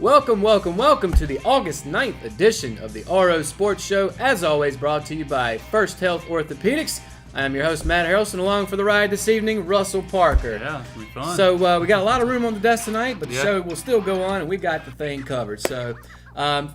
Welcome to the August 9th edition of the RO Sports Show, as always brought to you by First Health Orthopedics. I am your host, Matt Harrelson, along for the ride this evening, Russell Parker. Yeah, it'll be fun. So we got a lot of room on the desk tonight, but the show will still go on, and we got the thing covered. So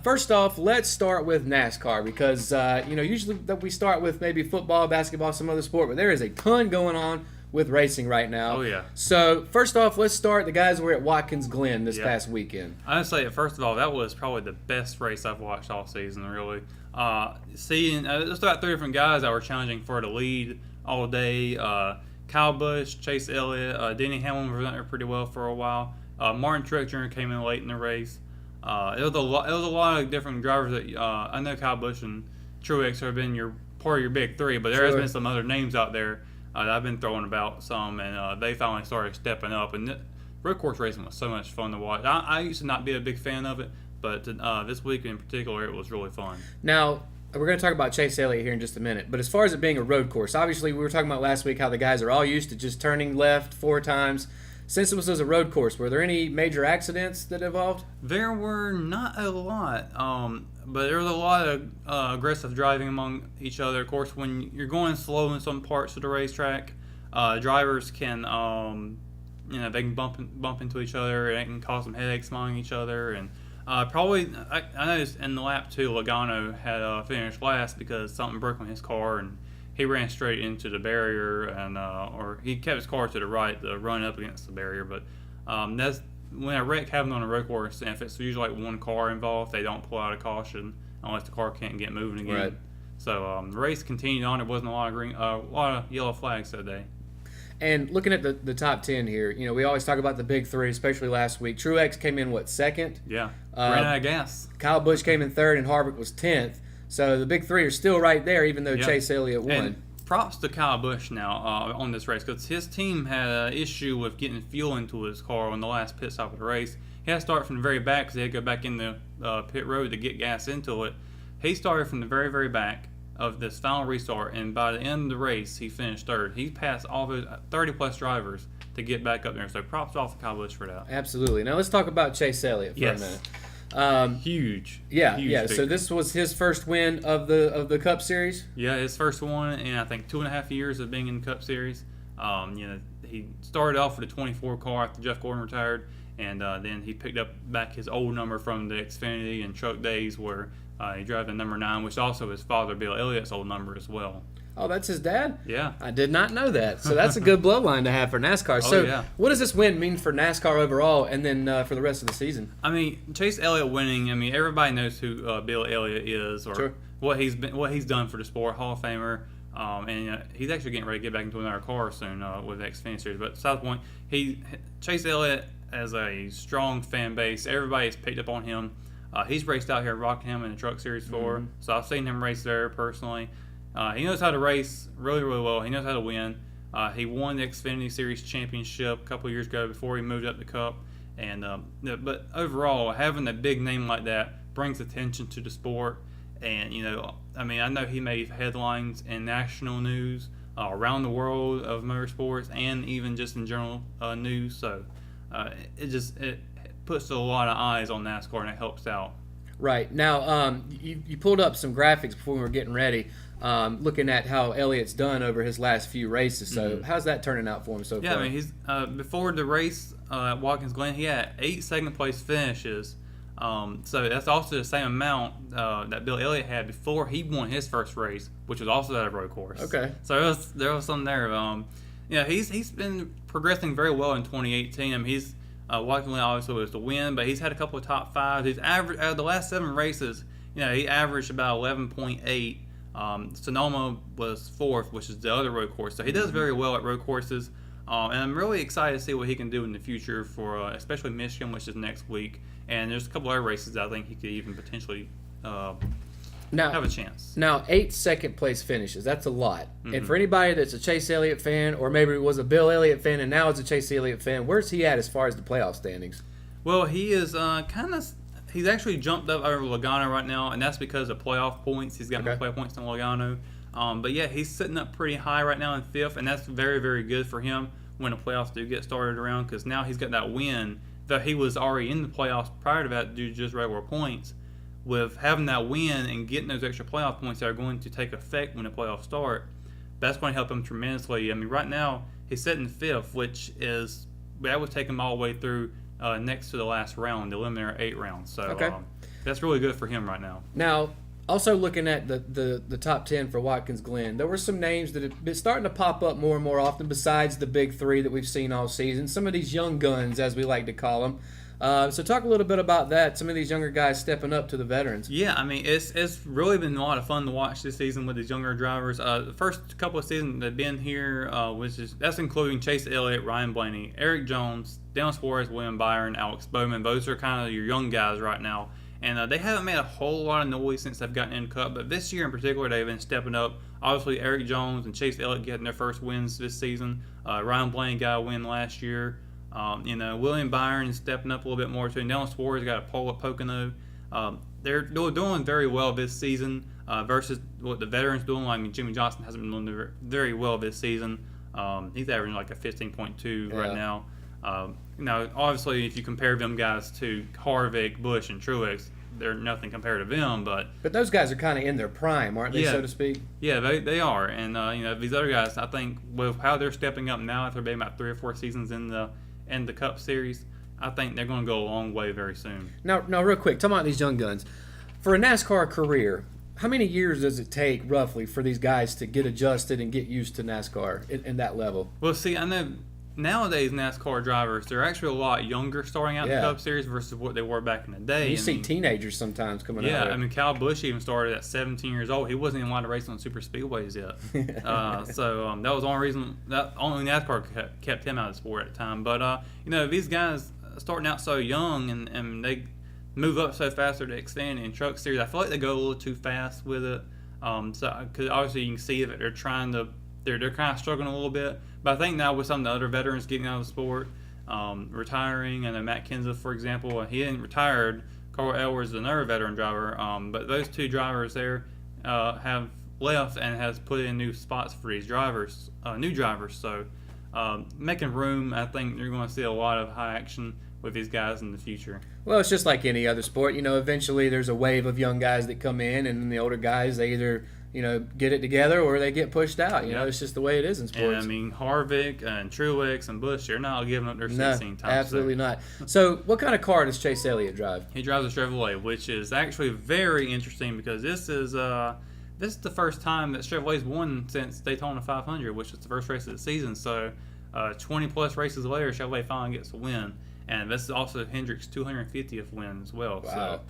first off, let's start with NASCAR because, usually we start with maybe football, basketball, some other sport, but there is a ton going on with racing right now. Oh, yeah. So, first off, let's start. The guys were at Watkins Glen this past weekend. I'd say, first of all, that was probably the best race I've watched all season, really. Seeing, there's about three different guys that were challenging for the lead all day. Kyle Busch, Chase Elliott, Denny Hamlin was out there pretty well for a while. Martin Truex Jr. came in late in the race. It was a lot of different drivers that I know Kyle Busch and Truex have been part of your big three, but there has been some other names out there that I've been throwing about some, and they finally started stepping up. And road course racing was so much fun to watch. I used to not be a big fan of it, but this week in particular, it was really fun. Now, we're going to talk about Chase Elliott here in just a minute, but as far as it being a road course, obviously we were talking about last week how the guys are all used to just turning left 4 times. Since it was a road course, were there any major accidents that involved? There were not a lot, but there was a lot of aggressive driving among each other. Of course, when you're going slow in some parts of the racetrack, drivers can, they can bump into each other, and it can cause some headaches among each other. And I noticed in the lap 2, Logano had finished last because something broke on his car, and he ran straight into the barrier, and or he kept his car to the right to run up against the barrier. But that's when a wreck happens on a road course, and if it's usually like one car involved, they don't pull out a caution unless the car can't get moving again. Right. So the race continued on. There wasn't a lot of yellow flags that day. And looking at the top 10 here, we always talk about the big three, especially last week. Truex came in, second? Yeah, ran out of gas. Kyle Busch came in third, and Harvick was 10th. So the big three are still right there, even though Chase Elliott won. And props to Kyle Busch now on this race, because his team had an issue with getting fuel into his car on the last pit stop of the race. He had to start from the very back because he had to go back in the pit road to get gas into it. He started from the very, very back of this final restart, and by the end of the race, he finished third. He passed all those 30-plus drivers to get back up there. So props off to Kyle Busch for that. Absolutely. Now let's talk about Chase Elliott for a minute. Huge. Huge. So this was his first win of the Cup Series. Yeah, his first one in I think 2.5 years of being in the Cup Series. He started off with a 24 car after Jeff Gordon retired, and then he picked up back his old number from the Xfinity and Truck days, where he drove the number 9, which is also his father Bill Elliott's old number as well. Oh, that's his dad? Yeah. I did not know that. So that's a good bloodline to have for NASCAR. What does this win mean for NASCAR overall and then for the rest of the season? I mean, Chase Elliott winning, everybody knows who Bill Elliott is, or what he's done for the sport, Hall of Famer. And he's actually getting ready to get back into another car soon with the Xfinity Series. But beside the point, Chase Elliott has a strong fan base. Everybody's picked up on him. He's raced out here at Rockingham in the Truck Series 4, so I've seen him race there personally. He knows how to race really, really well. He knows how to win. He won the Xfinity Series Championship a couple of years ago before he moved up the Cup. And but overall, having a big name like that brings attention to the sport. And I know he made headlines in national news around the world of motorsports, and even just in general news. So it puts a lot of eyes on NASCAR, and it helps out. Right. Now, you pulled up some graphics before we were getting ready, looking at how Elliott's done over his last few races. So how's that turning out for him so far? Yeah, he's before the race at Watkins Glen, he had 8 second-place finishes. So that's also the same amount that Bill Elliott had before he won his first race, which was also at a road course. Okay. So there was something there. He's been progressing very well in 2018. He's Watkins Glen obviously was the win, but he's had a couple of top 5s. He's averaged out of the last 7 races. He averaged about 11.8. Sonoma was 4th, which is the other road course. So he does very well at road courses. And I'm really excited to see what he can do in the future for especially Michigan, which is next week. And there's a couple other races that I think he could even potentially have a chance. Now, 8 second-place finishes. That's a lot. And for anybody that's a Chase Elliott fan, or maybe was a Bill Elliott fan and now is a Chase Elliott fan, where's he at as far as the playoff standings? Well, he is he's actually jumped up over Logano right now, and that's because of playoff points. He's got more playoff points than Logano. But yeah, he's sitting up pretty high right now in 5th, and that's very, very good for him. when the playoffs do get started around, because now he's got that win. Though he was already in the playoffs prior to that due to just regular points, with having that win and getting those extra playoff points that are going to take effect when the playoffs start, that's going to help him tremendously. I mean, right now he's sitting fifth, which is that would take him all the way through next to the last round, the eliminator 8 rounds. So that's really good for him right now. Now, also looking at the top 10 for Watkins Glen, there were some names that have been starting to pop up more and more often besides the big three that we've seen all season. Some of these young guns, as we like to call them. So talk a little bit about that, some of these younger guys stepping up to the veterans. Yeah, I mean, it's really been a lot of fun to watch this season with these younger drivers. The first couple of seasons they've been here, that's including Chase Elliott, Ryan Blaney, Eric Jones, Daniel Suarez, William Byron, Alex Bowman. Those are kind of your young guys right now. And they haven't made a whole lot of noise since they've gotten in Cup, but this year in particular they've been stepping up. Obviously, Eric Jones and Chase Elliott getting their first wins this season. Ryan Blaney got a win last year. William Byron is stepping up a little bit more too. Daniel Suarez got a pole at Pocono. They're doing very well this season versus what the veterans doing. I mean, Jimmy Johnson hasn't been doing very well this season. He's averaging like a 15.2 right now. Obviously, if you compare them guys to Harvick, Busch, and Truex, they're nothing compared to them. But those guys are kind of in their prime, aren't they, so to speak? Yeah, they are. And these other guys, I think, with how they're stepping up now, after being about 3 or 4 seasons in the Cup Series, I think they're going to go a long way very soon. Now, real quick, talking about these young guns. For a NASCAR career, how many years does it take, roughly, for these guys to get adjusted and get used to NASCAR in that level? Well, see, I know nowadays NASCAR drivers, they're actually a lot younger starting out in the Cup Series versus what they were back in the day. You see teenagers sometimes coming out. Yeah, I mean, Kyle Busch even started at 17 years old. He wasn't even allowed to race on super speedways yet. So that was the only reason that only NASCAR kept him out of the sport at the time. But these guys starting out so young and they move up so fast with the Xfinity and Truck Series, I feel like they go a little too fast with it. Because obviously you can see that they're trying to. They're kind of struggling a little bit, but I think now with some of the other veterans getting out of the sport, retiring, and Matt Kenseth, for example, he hadn't retired. Carl Edwards is another veteran driver, but those two drivers there have left and has put in new spots for these drivers, new drivers. So making room, I think you're going to see a lot of high action with these guys in the future. Well, it's just like any other sport. Eventually there's a wave of young guys that come in, and then the older guys, they either get it together or they get pushed out. It's just the way it is in sports. And I mean, Harvick and Truex and Busch, they're not giving up their 16 times. Absolutely not. So what kind of car does Chase Elliott drive? He drives a Chevrolet, which is actually very interesting because this is the first time that Chevrolet's won since Daytona 500, which was the first race of the season. So 20-plus races later, Chevrolet finally gets a win. And this is also Hendrick's 250th win as well. Wow. So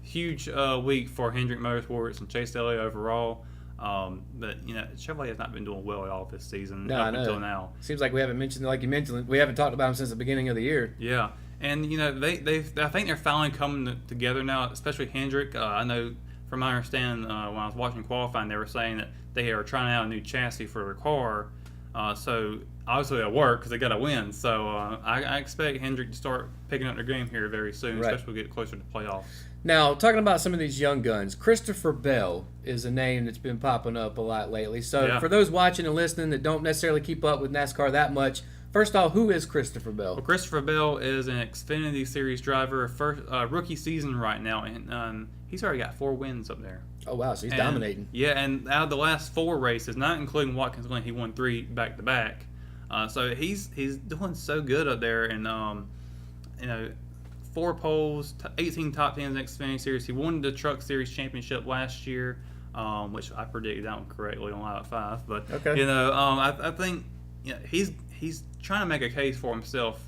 huge week for Hendrick Motorsports and Chase Elliott overall. But Chevrolet has not been doing well at all this season until now. Seems like we haven't mentioned, like you mentioned, we haven't talked about them since the beginning of the year. Yeah, and I think they're finally coming together now, especially Hendrick. I know from my understanding when I was watching qualifying, they were saying that they are trying out a new chassis for their car. So obviously it'll work because they got to win. So I expect Hendrick to start picking up their game here very soon, especially when we get closer to playoffs. Now, talking about some of these young guns, Christopher Bell is a name that's been popping up a lot lately. So for those watching and listening that don't necessarily keep up with NASCAR that much, first off, who is Christopher Bell? Well, Christopher Bell is an Xfinity Series driver, first rookie season right now, and he's already got 4 wins up there. Oh, wow, so he's dominating. Yeah, and out of the last 4 races, not including Watkins Glen, he won 3 back-to-back. So he's doing so good up there, and 4 poles, 18 top 10s in the Xfinity Series. He won the Truck Series Championship last year, which I predicted that one correctly on Lap 5. But I think he's trying to make a case for himself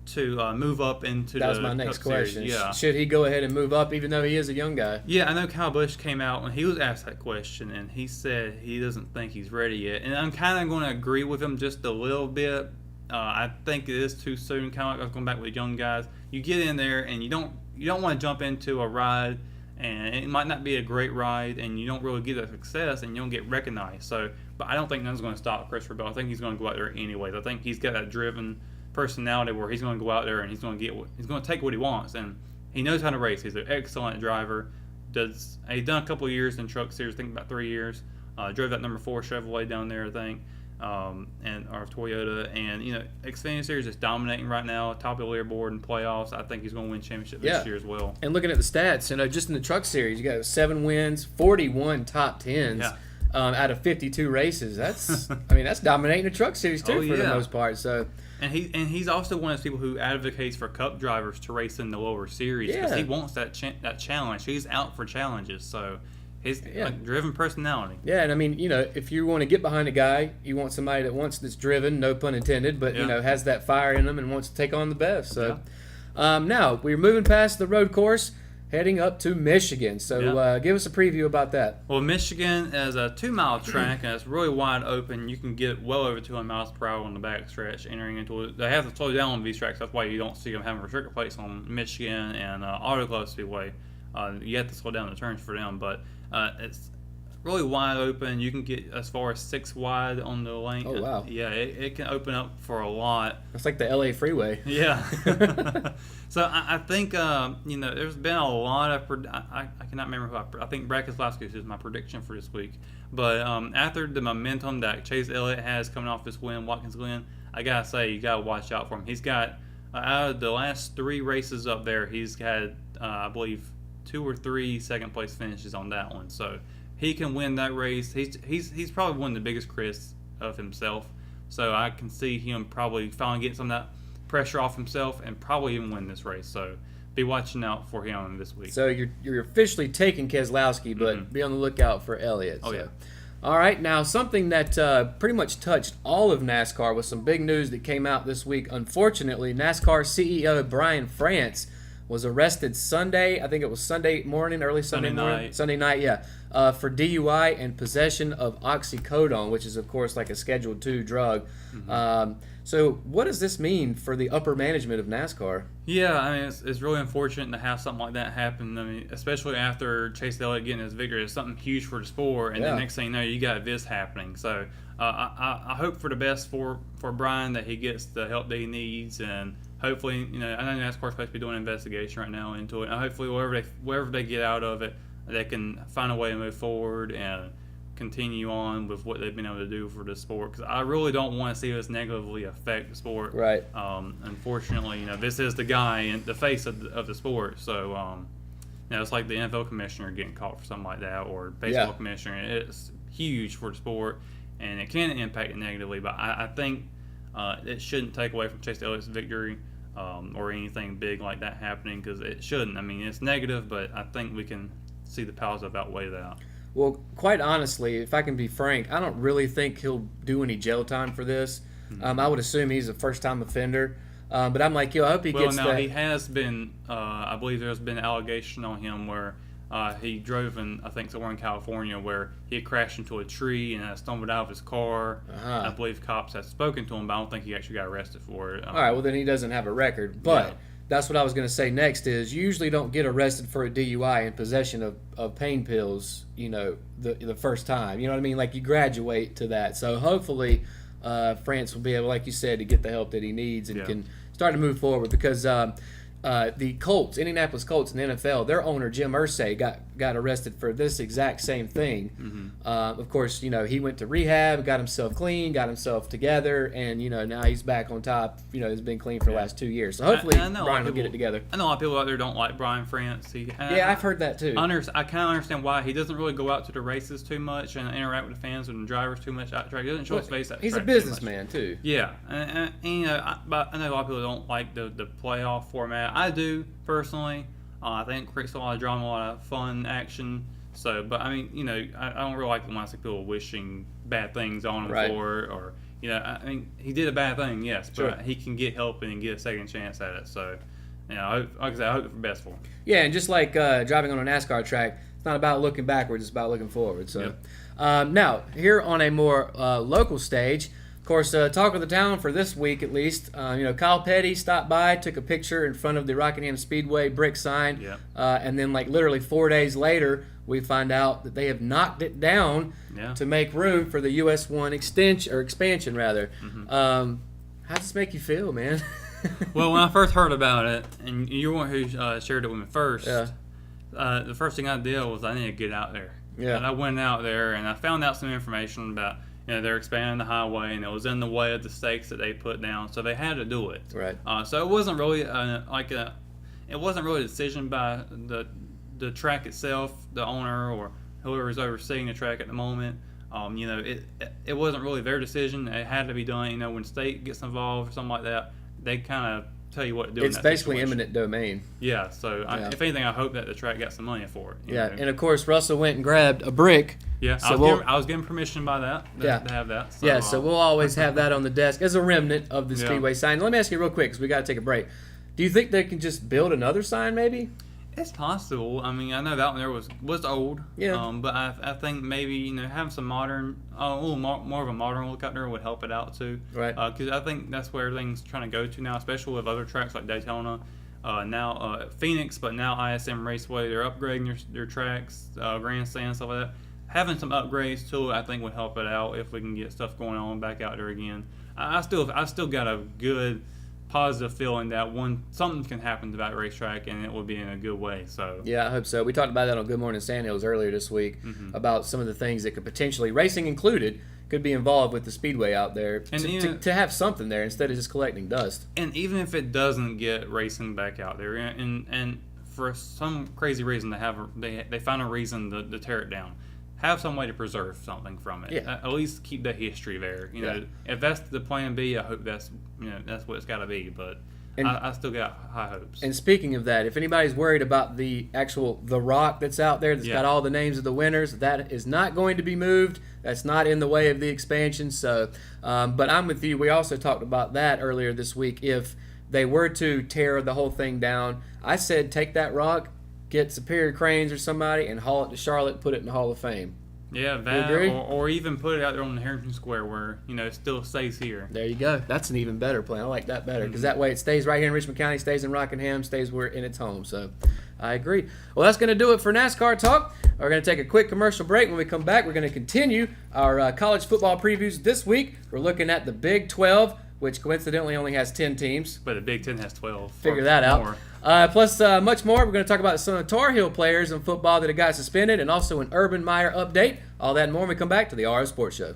to move up into the Cup Series. That was my next question. Yeah. Should he go ahead and move up, even though he is a young guy? Yeah, I know Kyle Busch came out when he was asked that question, and he said he doesn't think he's ready yet. And I'm kind of going to agree with him just a little bit. I think it is too soon. Kind of like I was going back with young guys. You get in there and you don't want to jump into a ride, and it might not be a great ride, and you don't really get that success, and you don't get recognized. So, but I don't think nothing's going to stop Christopher Bell. I think he's going to go out there anyways. I think he's got that driven personality where he's going to go out there and he's going to take what he wants, and he knows how to race. He's an excellent driver. He's done a couple of years in Truck Series, I think about 3 years. Drove that number 4 Chevrolet down there, I think. and or Toyota, and Xfinity Series is dominating right now, top of the leaderboard in playoffs. I think he's going to win championship this year as well. And looking at the stats, just in the Truck Series, you got 7 wins, 41 top 10s. Yeah. Out of 52 races. That's that's dominating the Truck Series too for the most part. So, and he's also one of those people who advocates for Cup drivers to race in the lower series because he wants that challenge. He's out for challenges, so he's a driven personality. Yeah, and if you want to get behind a guy, you want somebody that's driven, no pun intended, but has that fire in them and wants to take on the best. So, now we're moving past the road course, heading up to Michigan. So give us a preview about that. Well, Michigan is a 2-mile track, and it's really wide open. You can get well over 200 miles per hour on the backstretch entering into it. They have to slow down on these tracks. That's why you don't see them having restrictor plates on Michigan and Auto Club Speedway. You have to slow down the turns for them, but it's really wide open. You can get as far as 6 wide on the lane. Oh, wow. Yeah, it can open up for a lot. It's like the LA freeway. Yeah. So I think, there's been a lot of, I cannot remember who I think Brad Keselowski is my prediction for this week. But after the momentum that Chase Elliott has coming off this win, Watkins Glen, I got to say, you got to watch out for him. He's got, out of the last 3 races up there, he's had, I believe, 2 or 3 second place finishes on that one. So he can win that race. He's probably one of the biggest critics of himself. So I can see him probably finally getting some of that pressure off himself and probably even win this race. So be watching out for him this week. So you're officially taking Keselowski, but be on the lookout for Elliott. Oh, so. yeah. All right, now something that pretty much touched all of NASCAR was some big news that came out this week. Unfortunately, NASCAR CEO Brian France was arrested Sunday. I think it was Sunday morning, early Sunday morning. Sunday night, for DUI and possession of oxycodone, which is, of course, like a Schedule II drug. So what does this mean for the upper management of NASCAR? Yeah, it's really unfortunate to have something like that happen. Especially after Chase Elliott getting his victory. It's something huge for the sport, and the next thing you know, you got this happening. So I hope for the best for Brian, that he gets the help that he needs, and hopefully, I know NASCAR's supposed to be doing an investigation right now into it, and hopefully wherever they get out of it, they can find a way to move forward and continue on with what they've been able to do for the sport, because I really don't want to see this negatively affect the sport. Right. Unfortunately, this is the guy in the face of the sport. So, it's like the NFL commissioner getting caught for something like that, or baseball commissioner. It's huge for the sport, and it can impact it negatively. But I think it shouldn't take away from Chase Elliott's victory or anything big like that happening, because it shouldn't. It's negative, but I think we can see the positive outweigh that. Well, quite honestly, if I can be frank, I don't really think he'll do any jail time for this. I would assume he's a first-time offender. But I'm like, I hope he gets that. Well, now, he has been, I believe there's been an allegation on him where he drove in, I think, somewhere in California, where he had crashed into a tree and stumbled out of his car. I believe cops had spoken to him, but I don't think he actually got arrested for it. All right, well, then he doesn't have a record. But that's what I was going to say next is you usually don't get arrested for a DUI in possession of pain pills, the first time. You know what I mean? Like, you graduate to that. So hopefully France will be able, like you said, to get the help that he needs and can start to move forward, because the Colts, Indianapolis Colts in the NFL, their owner, Jim Irsay, got arrested for this exact same thing. Of course, he went to rehab, got himself clean, got himself together, and, now he's back on top. He's been clean for the last 2 years. So hopefully Brian will get it together. I know a lot of people out there don't like Brian France. I've heard that too. I kind of understand why. He doesn't really go out to the races too much and interact with the fans and the drivers too much out track. He doesn't show his face out He's a businessman too. Yeah. But I know a lot of people don't like the playoff format. I do, personally. I think it creates a lot of drama, a lot of fun, action. So, but I don't really like when I see people wishing bad things on him for it, or he did a bad thing, yes, but he can get help and get a second chance at it. So, like I said, I hope for the best for him. Yeah, and just like driving on a NASCAR track, it's not about looking backwards; it's about looking forward. So, now here on a more local stage. Of course, talk of the town for this week at least. Kyle Petty stopped by, took a picture in front of the Rockingham Speedway brick sign, and then literally 4 days later, we find out that they have knocked it down to make room for the US 1 expansion rather. How does this make you feel, man? Well, when I first heard about it, and you were one who shared it with me first, the first thing I did was I needed to get out there. And I went out there and I found out some information about they're expanding the highway, and it was in the way of the stakes that they put down, so they had to do it. Right. So it wasn't really it wasn't really a decision by the track itself, the owner or whoever is overseeing the track at the moment. It wasn't really their decision. It had to be done. When state gets involved or something like that, they kind of tell you what to do. It's basically eminent domain. Yeah. So if anything, I hope that the track got some money for it. And of course Russell went and grabbed a brick. Yeah. So I was given permission by that to have that. So, so we'll always have that on the desk as a remnant of the Speedway sign. Let me ask you real quick, because we got to take a break. Do you think they can just build another sign, maybe? It's possible. I mean, I know that one there was old. Yeah. But I think maybe having some modern, a little more of a modern look out there would help it out too. Right. Because I think that's where everything's trying to go to now, especially with other tracks like Daytona, now Phoenix, but now ISM Raceway. They're upgrading their tracks, grandstand, stuff like that. Having some upgrades to it, I think, would help it out if we can get stuff going on back out there again. I still got a good, positive feeling that something can happen to that racetrack, and it will be in a good way. So yeah, I hope so. We talked about that on Good Morning Sand Hills earlier this week about some of the things that could potentially, racing included, could be involved with the Speedway out there, and to have something there instead of just collecting dust. And even if it doesn't get racing back out there, and for some crazy reason they find a reason to tear it down, have some way to preserve something from it. Yeah. At least keep the history there. If that's the plan B, I hope that's what it's got to be. But I still got high hopes. And speaking of that, if anybody's worried about the rock that's out there that's got all the names of the winners, that is not going to be moved. That's not in the way of the expansion. So, but I'm with you. We also talked about that earlier this week. If they were to tear the whole thing down, I said take that rock, get Superior Cranes or somebody, and haul it to Charlotte and put it in the Hall of Fame. Yeah, that, or even put it out there on the Harrington Square where, it still stays here. There you go. That's an even better plan. I like that better because that way it stays right here in Richmond County, stays in Rockingham, stays where in its home. So I agree. Well, that's going to do it for NASCAR Talk. We're going to take a quick commercial break. When we come back, we're going to continue our college football previews this week. We're looking at the Big 12, which coincidentally only has 10 teams. But the Big 10 has 12. Figure that out. Plus much more. We're going to talk about some of the Tar Heel players in football that have got suspended, and also an Urban Meyer update. All that and more when we come back to the RO Sports Show.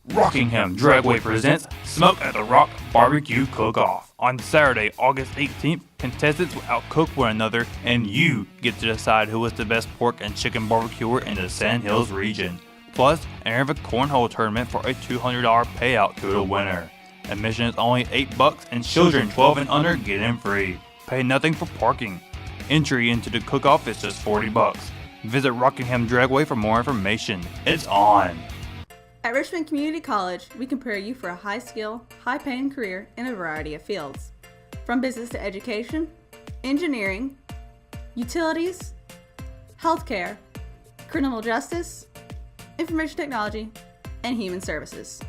Rockingham Dragway presents Smoke at the Rock Barbecue Cook-Off. On Saturday, August 18th, contestants will outcook one another, and you get to decide who is the best pork and chicken barbecuer in the Sand Hills region. Plus, enter the cornhole tournament for a $200 payout to the winner. Admission is only $8, and children 12 and under get in free. Pay nothing for parking. Entry into the cook-off is just $40. Visit Rockingham Dragway for more information. It's on! At Richmond Community College, we can prepare you for a high-skill, high-paying career in a variety of fields. From business to education, engineering, utilities, healthcare, criminal justice, information technology, and human services.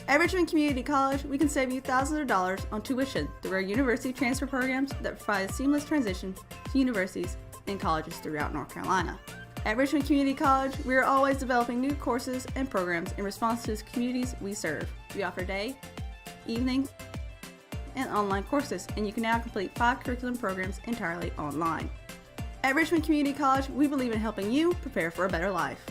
At Richmond Community College, we can save you thousands of dollars on tuition through our university transfer programs that provide a seamless transition to universities and colleges throughout North Carolina. At Richmond Community College, we are always developing new courses and programs in response to the communities we serve. We offer day, evening, and online courses, and you can now complete 5 curriculum programs entirely online. At Richmond Community College, we believe in helping you prepare for a better life.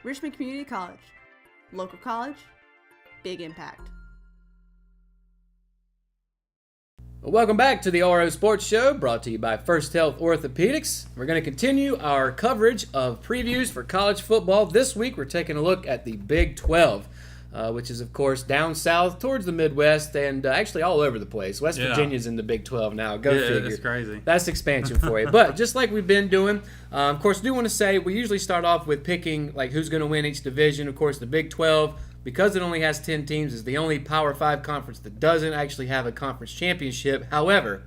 Richmond Community College. Local college, big impact. Welcome back to the RO Sports Show, brought to you by First Health Orthopedics. We're going to continue our coverage of previews for college football. This week, we're taking a look at the Big 12, which is, of course, down south towards the Midwest and actually all over the place. West Virginia's in the Big 12 now. Go figure. That's crazy. That's expansion for you. But just like we've been doing, of course, I do want to say we usually start off with picking like who's going to win each division. Of course, the Big 12, because it only has 10 teams, is the only Power 5 conference that doesn't actually have a conference championship. However,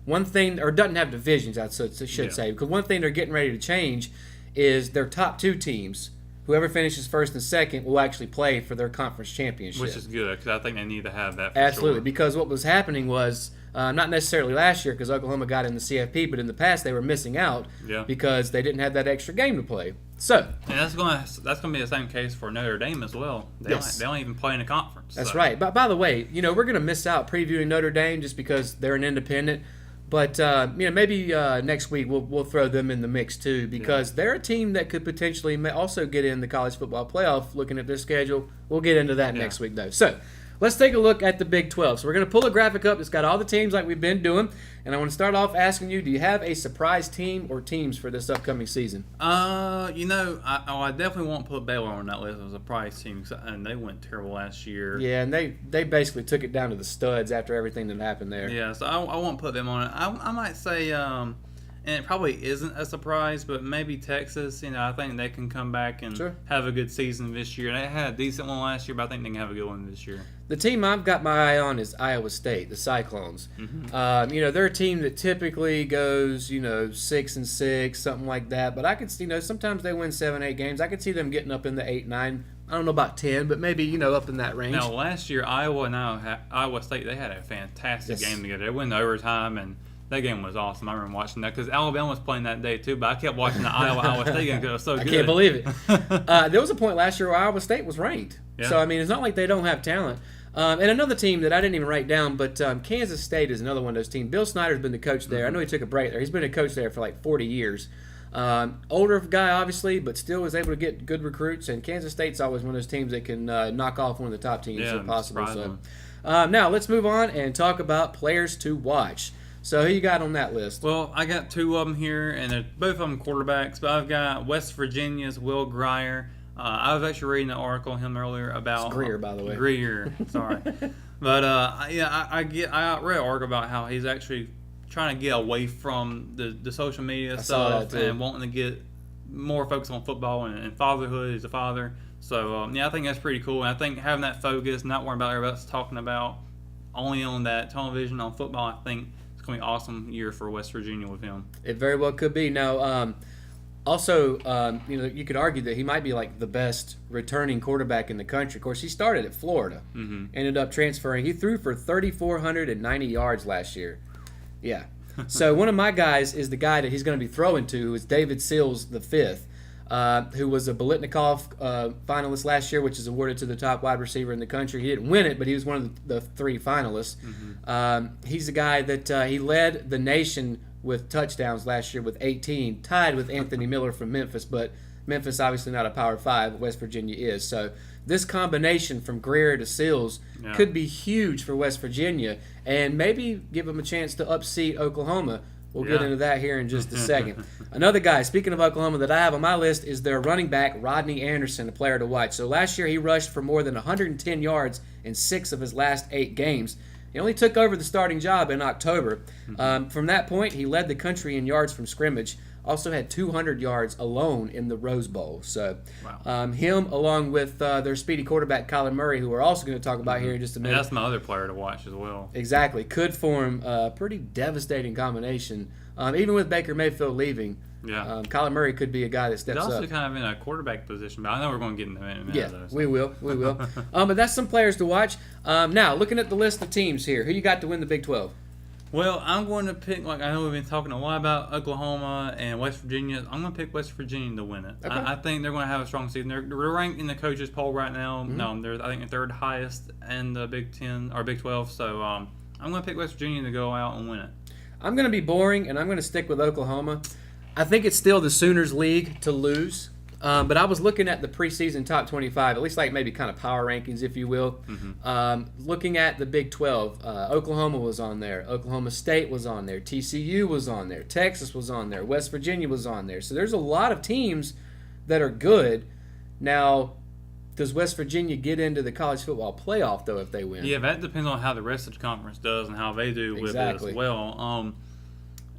one thing, or doesn't have divisions, I should say, because one thing they're getting ready to change is their top 2 teams. Whoever finishes first and second will actually play for their conference championship. Which is good, because I think they need to have that for Absolutely, sure. Because what was happening was, not necessarily last year because Oklahoma got in the CFP, but in the past they were missing out because they didn't have that extra game to play. So, and that's going to be the same case for Notre Dame as well. They don't even play in a conference. That's right. But by the way, we're going to miss out previewing Notre Dame just because they're an independent. But maybe next week we'll throw them in the mix too, because they're a team that could potentially also get in the college football playoff. Looking at their schedule, we'll get into that next week though. So let's take a look at the Big 12. So we're going to pull a graphic up that's got all the teams like we've been doing, and I want to start off asking you: do you have a surprise team or teams for this upcoming season? I definitely won't put Baylor on that list as a surprise team, and they went terrible last year. Yeah, and they basically took it down to the studs after everything that happened there. Yeah, so I won't put them on it. I might say, and it probably isn't a surprise, but maybe Texas. I think they can come back and have a good season this year. They had a decent one last year, but I think they can have a good one this year. The team I've got my eye on is Iowa State, the Cyclones. Mm-hmm. They're a team that typically goes, 6-6, something like that. But I could see, sometimes they win 7-8 games. I could see them getting up in the 8-9. I don't know about 10, but maybe, up in that range. Now, last year, Iowa State, they had a fantastic game together. They went to overtime, and that game was awesome. I remember watching that because Alabama was playing that day too, but I kept watching the Iowa State game because it was so good. I can't believe it. There was a point last year where Iowa State was ranked. Yeah. So, it's not like they don't have talent. And another team that I didn't even write down, but Kansas State is another one of those teams. Bill Snyder's been the coach there. I know he took a break there. He's been a coach there for like 40 years. Older guy, obviously, but still was able to get good recruits. And Kansas State's always one of those teams that can knock off one of the top teams if possible. So, now let's move on and talk about players to watch. So who you got on that list? Well, I got two of them here, and both of them quarterbacks. But I've got West Virginia's Will Grier. I was actually reading an article on him earlier about it's Greer, by the way. Greer, sorry. But I read an article about how he's actually trying to get away from the social media stuff and wanting to get more focused on football and fatherhood. He's a father, so I think that's pretty cool. And I think having that focus, not worrying about everybody else talking about, only on that television on football, I think it's going to be an awesome year for West Virginia with him. It very well could be. Now, also, you could argue that he might be like the best returning quarterback in the country. Of course, he started at Florida, ended up transferring. He threw for 3,490 yards last year. Yeah. So one of my guys is the guy that he's going to be throwing to, who is David Sills the fifth, who was a Biletnikoff finalist last year, which is awarded to the top wide receiver in the country. He didn't win it, but he was one of the three finalists. He's a guy that he led the nation with touchdowns last year with 18, tied with Anthony Miller from Memphis, but Memphis obviously not a Power 5, West Virginia is. So this combination from Greer to Sills could be huge for West Virginia and maybe give them a chance to upseat Oklahoma. We'll get into that here in just a second. Another guy, speaking of Oklahoma, that I have on my list is their running back, Rodney Anderson, a player to watch. So last year he rushed for more than 110 yards in 6 of his last 8 games. He only took over the starting job in October. From that point, he led the country in yards from scrimmage. Also had 200 yards alone in the Rose Bowl. So him, along with their speedy quarterback, Kyler Murray, who we're also going to talk about here in just a minute. And that's my other player to watch as well. Exactly. Could form a pretty devastating combination. Even with Baker Mayfield leaving, Kyler Murray could be a guy that steps up. He's also kind of in a quarterback position, but I know we're going to get into that in a minute. Yeah, we will. But that's some players to watch. Now, looking at the list of teams here, who you got to win the Big 12? Well, I'm going to pick, I know we've been talking a lot about Oklahoma and West Virginia. I'm going to pick West Virginia to win it. Okay. I think they're going to have a strong season. They're ranked in the coaches poll right now. No, they're, I think, the third highest in the Big 10 or Big 12. So I'm going to pick West Virginia to go out and win it. I'm going to be boring, and I'm going to stick with Oklahoma. I think it's still the Sooners' league to lose. But I was looking at the preseason top 25, at least like maybe kind of power rankings, if you will. Looking at the Big 12, Oklahoma was on there. Oklahoma State was on there. TCU was on there. Texas was on there. West Virginia was on there. So there's a lot of teams that are good. Now, does West Virginia get into the college football playoff, though, if they win? Yeah, that depends on how the rest of the conference does and how they do with it as well.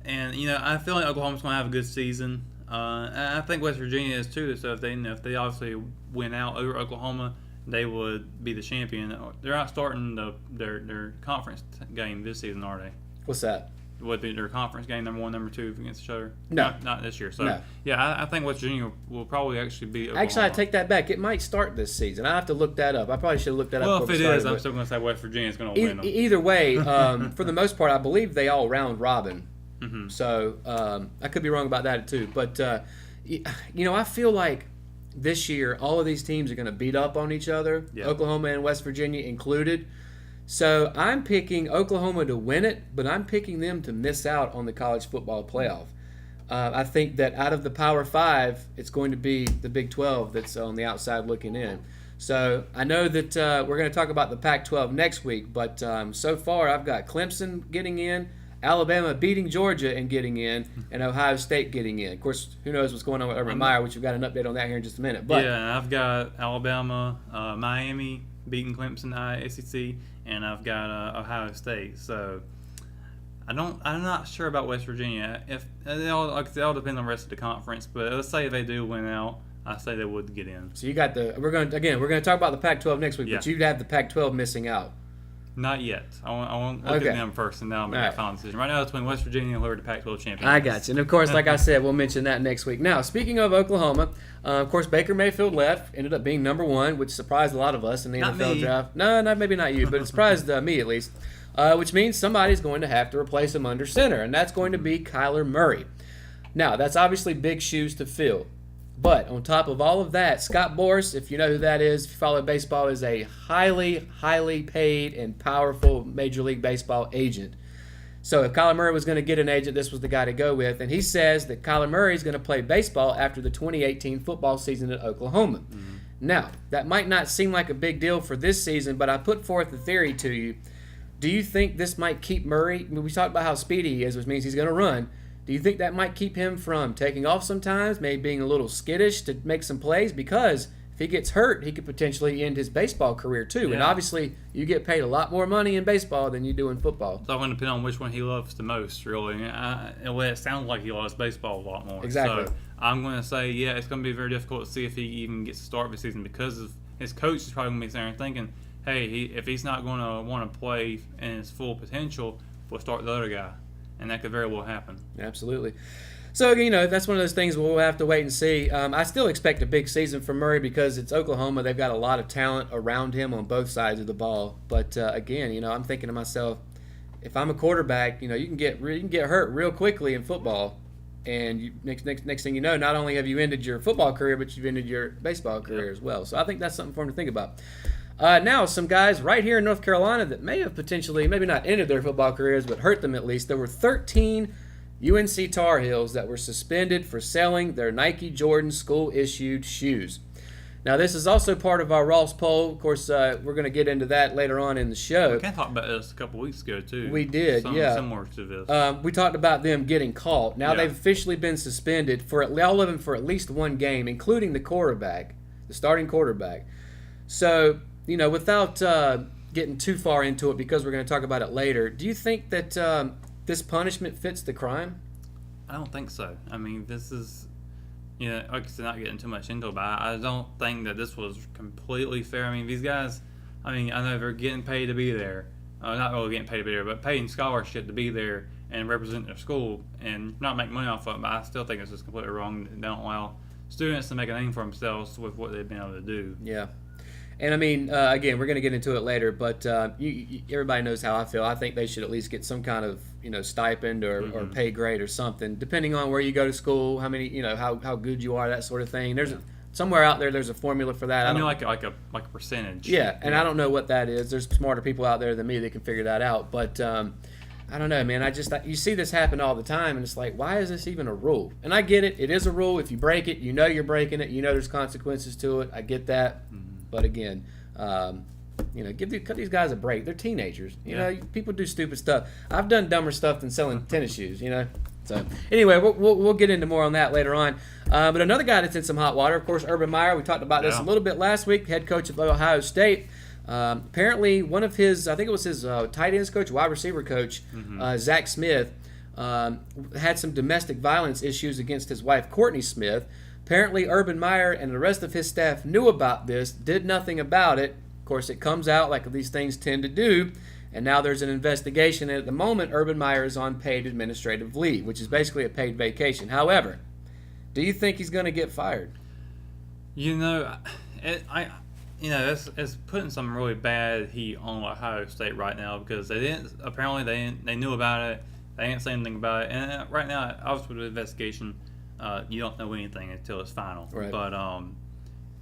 And, I feel like Oklahoma's going to have a good season. I think West Virginia is too. So if they obviously win out over Oklahoma, they would be the champion. They're not starting their conference game this season, are they? What's that? Would be their conference game number 1, number 2 against each other? No, not this year. So I think West Virginia will probably actually be Oklahoma. Actually, I take that back. It might start this season. I have to look that up. I probably should have looked that up. Well, if it is, I'm still going to say West Virginia is going to win them. Either way, for the most part, I believe they all round robin. So I could be wrong about that too. But, I feel like this year all of these teams are going to beat up on each other, Oklahoma and West Virginia included. So I'm picking Oklahoma to win it, but I'm picking them to miss out on the college football playoff. I think that out of the Power 5, it's going to be the Big 12 that's on the outside looking in. So I know that we're going to talk about the Pac-12 next week, but so far I've got Clemson getting in, Alabama beating Georgia and getting in, and Ohio State getting in. Of course, who knows what's going on with Urban Meyer, which we've got an update on that here in just a minute. But yeah, I've got Alabama, Miami beating Clemson, SEC, and I've got Ohio State. So I'm not sure about West Virginia. If it all depends on the rest of the conference, but let's say if they do win out, I say they would get in. So you got we're going to talk about the Pac-12 next week, but you'd have the Pac-12 missing out. Not yet. I want to look at them first, and then I'll make a final decision. Right now, it's between West Virginia and whoever the Pac-12 champion. I got you. And, of course, like I said, we'll mention that next week. Now, speaking of Oklahoma, of course, Baker Mayfield left, ended up being number 1, which surprised a lot of us in the NFL draft. No, maybe not you, but it surprised me at least, which means somebody's going to have to replace him under center, and that's going to be Kyler Murray. Now, that's obviously big shoes to fill. But on top of all of that, Scott Boras, if you know who that is, if you follow baseball, is a highly, highly paid and powerful Major League Baseball agent. So if Kyler Murray was going to get an agent, this was the guy to go with. And he says that Kyler Murray is going to play baseball after the 2018 football season at Oklahoma. Mm-hmm. Now, that might not seem like a big deal for this season, but I put forth the theory to you. Do you think this might keep Murray? I mean, we talked about how speedy he is, which means he's going to run. Do you think that might keep him from taking off sometimes, maybe being a little skittish to make some plays? Because if he gets hurt, he could potentially end his baseball career too. Yeah. And obviously, you get paid a lot more money in baseball than you do in football. It's all going to depend on which one he loves the most, really. It sounds like he loves baseball a lot more. Exactly. So I'm going to say, it's going to be very difficult to see if he even gets to start the season because of his coach is probably going to be sitting there thinking, hey, if he's not going to want to play in his full potential, we'll start the other guy. And that could very well happen. Absolutely. So, that's one of those things we'll have to wait and see. I still expect a big season from Murray because it's Oklahoma. They've got a lot of talent around him on both sides of the ball. But, again, I'm thinking to myself, if I'm a quarterback, you can get hurt real quickly in football. And next thing you know, not only have you ended your football career, but you've ended your baseball career as well. So I think that's something for him to think about. Now, some guys right here in North Carolina that may have potentially, maybe not ended their football careers, but hurt them at least. There were 13 UNC Tar Heels that were suspended for selling their Nike Jordan school-issued shoes. Now, this is also part of our Ross poll. Of course, we're going to get into that later on in the show. We kind of talked about this a couple weeks ago, too. We did, Similar to this. We talked about them getting caught. Now, they've officially been suspended for all of them for at least one game, including the quarterback, the starting quarterback. So, without getting too far into it, because we're going to talk about it later, do you think that this punishment fits the crime? I don't think so. I mean, this is, like I said, not getting too much into it, but I don't think that this was completely fair. I mean, these guys, I know they're getting paid to be there. Not really getting paid to be there, but paying scholarship to be there and represent their school and not make money off of it. But I still think this is completely wrong. They don't allow students to make a name for themselves with what they've been able to do. Yeah. And, again, we're going to get into it later, but everybody knows how I feel. I think they should at least get some kind of, stipend or pay grade or something, depending on where you go to school, how many, how good you are, that sort of thing. There's somewhere out there's a formula for that. Like a percentage. Yeah, and I don't know what that is. There's smarter people out there than me that can figure that out. But I don't know, man. You see this happen all the time, and it's like, why is this even a rule? And I get it. It is a rule. If you break it, you're breaking it. There's consequences to it. I get that. Mm-hmm. But again, cut these guys a break. They're teenagers. People do stupid stuff. I've done dumber stuff than selling tennis shoes. So anyway, we'll get into more on that later on. But another guy that's in some hot water, of course, Urban Meyer. We talked about this a little bit last week. Head coach of Ohio State. Apparently, one of his, I think it was his tight ends coach, wide receiver coach, Zach Smith, had some domestic violence issues against his wife, Courtney Smith. Apparently, Urban Meyer and the rest of his staff knew about this, did nothing about it. Of course, it comes out like these things tend to do, and now there's an investigation. And at the moment, Urban Meyer is on paid administrative leave, which is basically a paid vacation. However, do you think he's going to get fired? It's putting some really bad heat on Ohio State right now because they knew about it. They didn't say anything about it, and right now, obviously, with the investigation. You don't know anything until it's final. Right. But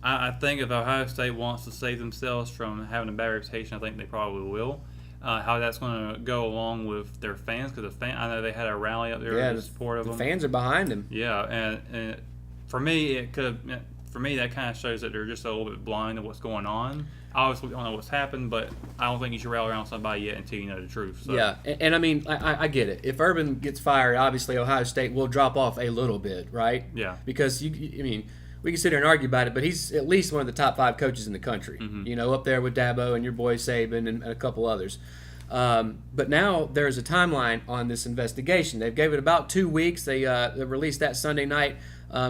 I think if Ohio State wants to save themselves from having a bad reputation, I think they probably will. how that's going to go along with their fans, because I know they had a rally up there in support of them. The fans are behind him. Yeah, and for me, that kind of shows that they're just a little bit blind to what's going on. Obviously, we don't know what's happened, but I don't think you should rally around somebody yet until you know the truth. So. Yeah, and I mean, I get it. If Urban gets fired, obviously Ohio State will drop off a little bit, right? Yeah. Because, I mean, we can sit here and argue about it, but he's at least one of the top 5 coaches in the country. Mm-hmm. Up there with Dabo and your boy Saban and a couple others. But now there's a timeline on this investigation. They gave it about 2 weeks. They released that Sunday night.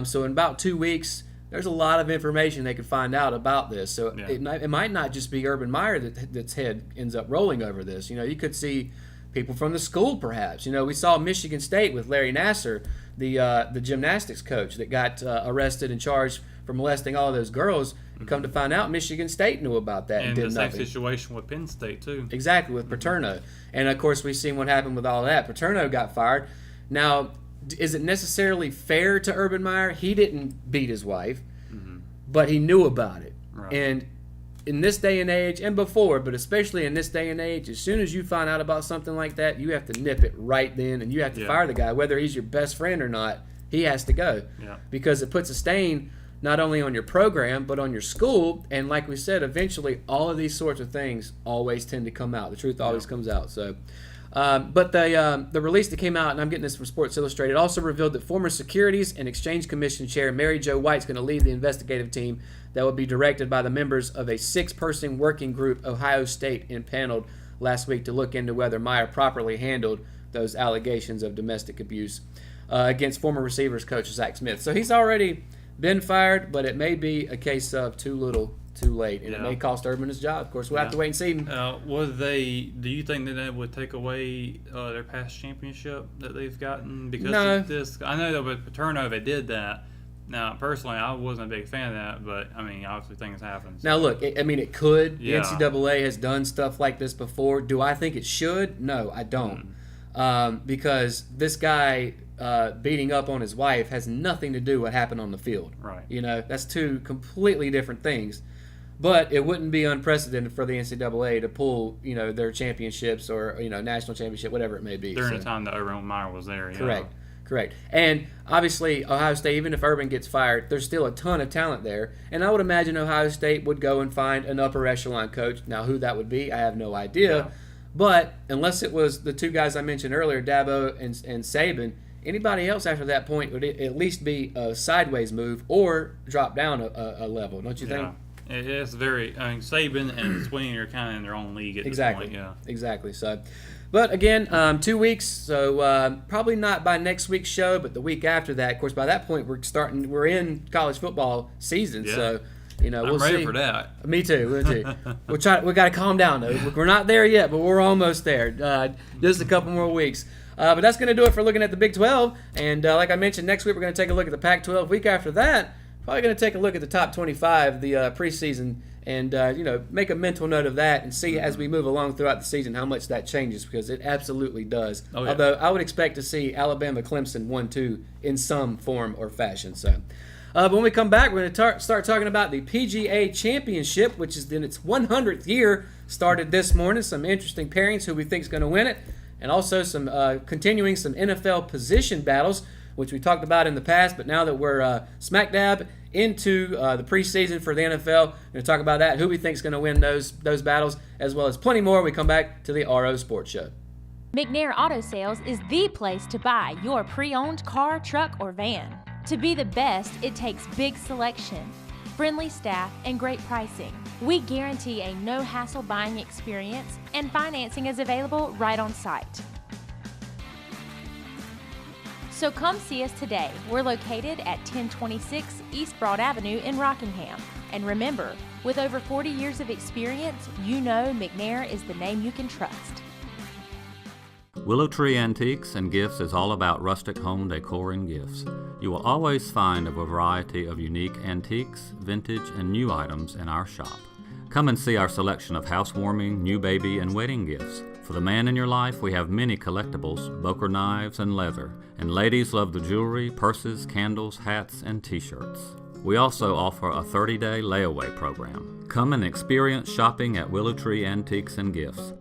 So in about 2 weeks, there's a lot of information they could find out about this. So it might not just be Urban Meyer that's head ends up rolling over this. You could see people from the school perhaps. We saw Michigan State with Larry Nassar, the gymnastics coach that got arrested and charged for molesting all of those girls. And come to find out, Michigan State knew about that and did the nothing. same situation with Penn State too. Exactly, with Paterno. And of course we've seen what happened with all that. Paterno got fired. Now, is it necessarily fair to Urban Meyer? He didn't beat his wife, but he knew about it. Right. And in this day and age, and before, but especially in this day and age, as soon as you find out about something like that, you have to nip it right then, and you have to fire the guy. Whether he's your best friend or not, he has to go. Yeah. Because it puts a stain not only on your program, but on your school. And like we said, eventually all of these sorts of things always tend to come out. The truth always comes out. So, but the release that came out, and I'm getting this from Sports Illustrated, also revealed that former Securities and Exchange Commission Chair Mary Jo White's going to lead the investigative team that will be directed by the members of a 6-person working group Ohio State impaneled last week to look into whether Meyer properly handled those allegations of domestic abuse against former receivers coach Zach Smith. So he's already been fired, but it may be a case of too little, too late, and it may cost Urban his job. Of course, we'll have to wait and see. Do you think that they would take away their past championship that they've gotten because of this? I know that with Paterno they did that. Now, personally, I wasn't a big fan of that, but I mean, obviously things happen. So. Now, look, it could. The NCAA has done stuff like this before. Do I think it should? No, I don't, because this guy beating up on his wife has nothing to do with what happened on the field. Right. That's two completely different things. But it wouldn't be unprecedented for the NCAA to pull, their championships or, national championship, whatever it may be. During the time that Urban Meyer was there. Correct. And obviously, Ohio State, even if Urban gets fired, there's still a ton of talent there. And I would imagine Ohio State would go and find an upper echelon coach. Now, who that would be, I have no idea. Yeah. But unless it was the two guys I mentioned earlier, Dabo and Saban, anybody else after that point would at least be a sideways move or drop down a level, don't you think? It is very. I mean, Saban and Sweeney are kind of in their own league at this point. Yeah, exactly. So, but again, 2 weeks. So probably not by next week's show, but the week after that. Of course, by that point we're in college football season. Yeah. So, we'll see. I'm ready for that. Me too. We got to calm down though. We're not there yet, but we're almost there. Just a couple more weeks. But that's going to do it for looking at the Big 12. And like I mentioned, next week we're going to take a look at the Pac-12. Week after that, probably going to take a look at the top 25, the preseason, and make a mental note of that and see as we move along throughout the season how much that changes, because it absolutely does. Oh, yeah. Although I would expect to see Alabama, Clemson 1-2 in some form or fashion. So, but when we come back, we're going to start talking about the PGA Championship, which is in its 100th year. Started this morning. Some interesting pairings, who we think is going to win it, and also some continuing some NFL position battles, which we talked about in the past, but now that we're smack dab into the preseason for the NFL, we're going to talk about that, who we think is going to win those battles, as well as plenty more when we come back to the RO Sports Show. McNair Auto Sales is the place to buy your pre-owned car, truck, or van. To be the best, it takes big selection, friendly staff, and great pricing. We guarantee a no-hassle buying experience, and financing is available right on site. So come see us today. We're located at 1026 East Broad Avenue in Rockingham. And remember, with over 40 years of experience, you know McNair is the name you can trust. Willow Tree Antiques and Gifts is all about rustic home decor and gifts. You will always find a variety of unique antiques, vintage, and new items in our shop. Come and see our selection of housewarming, new baby, and wedding gifts. For the man in your life, we have many collectibles, Boker knives, and leather. And ladies love the jewelry, purses, candles, hats, and t-shirts. We also offer a 30-day layaway program. Come and experience shopping at Willow Tree Antiques and Gifts.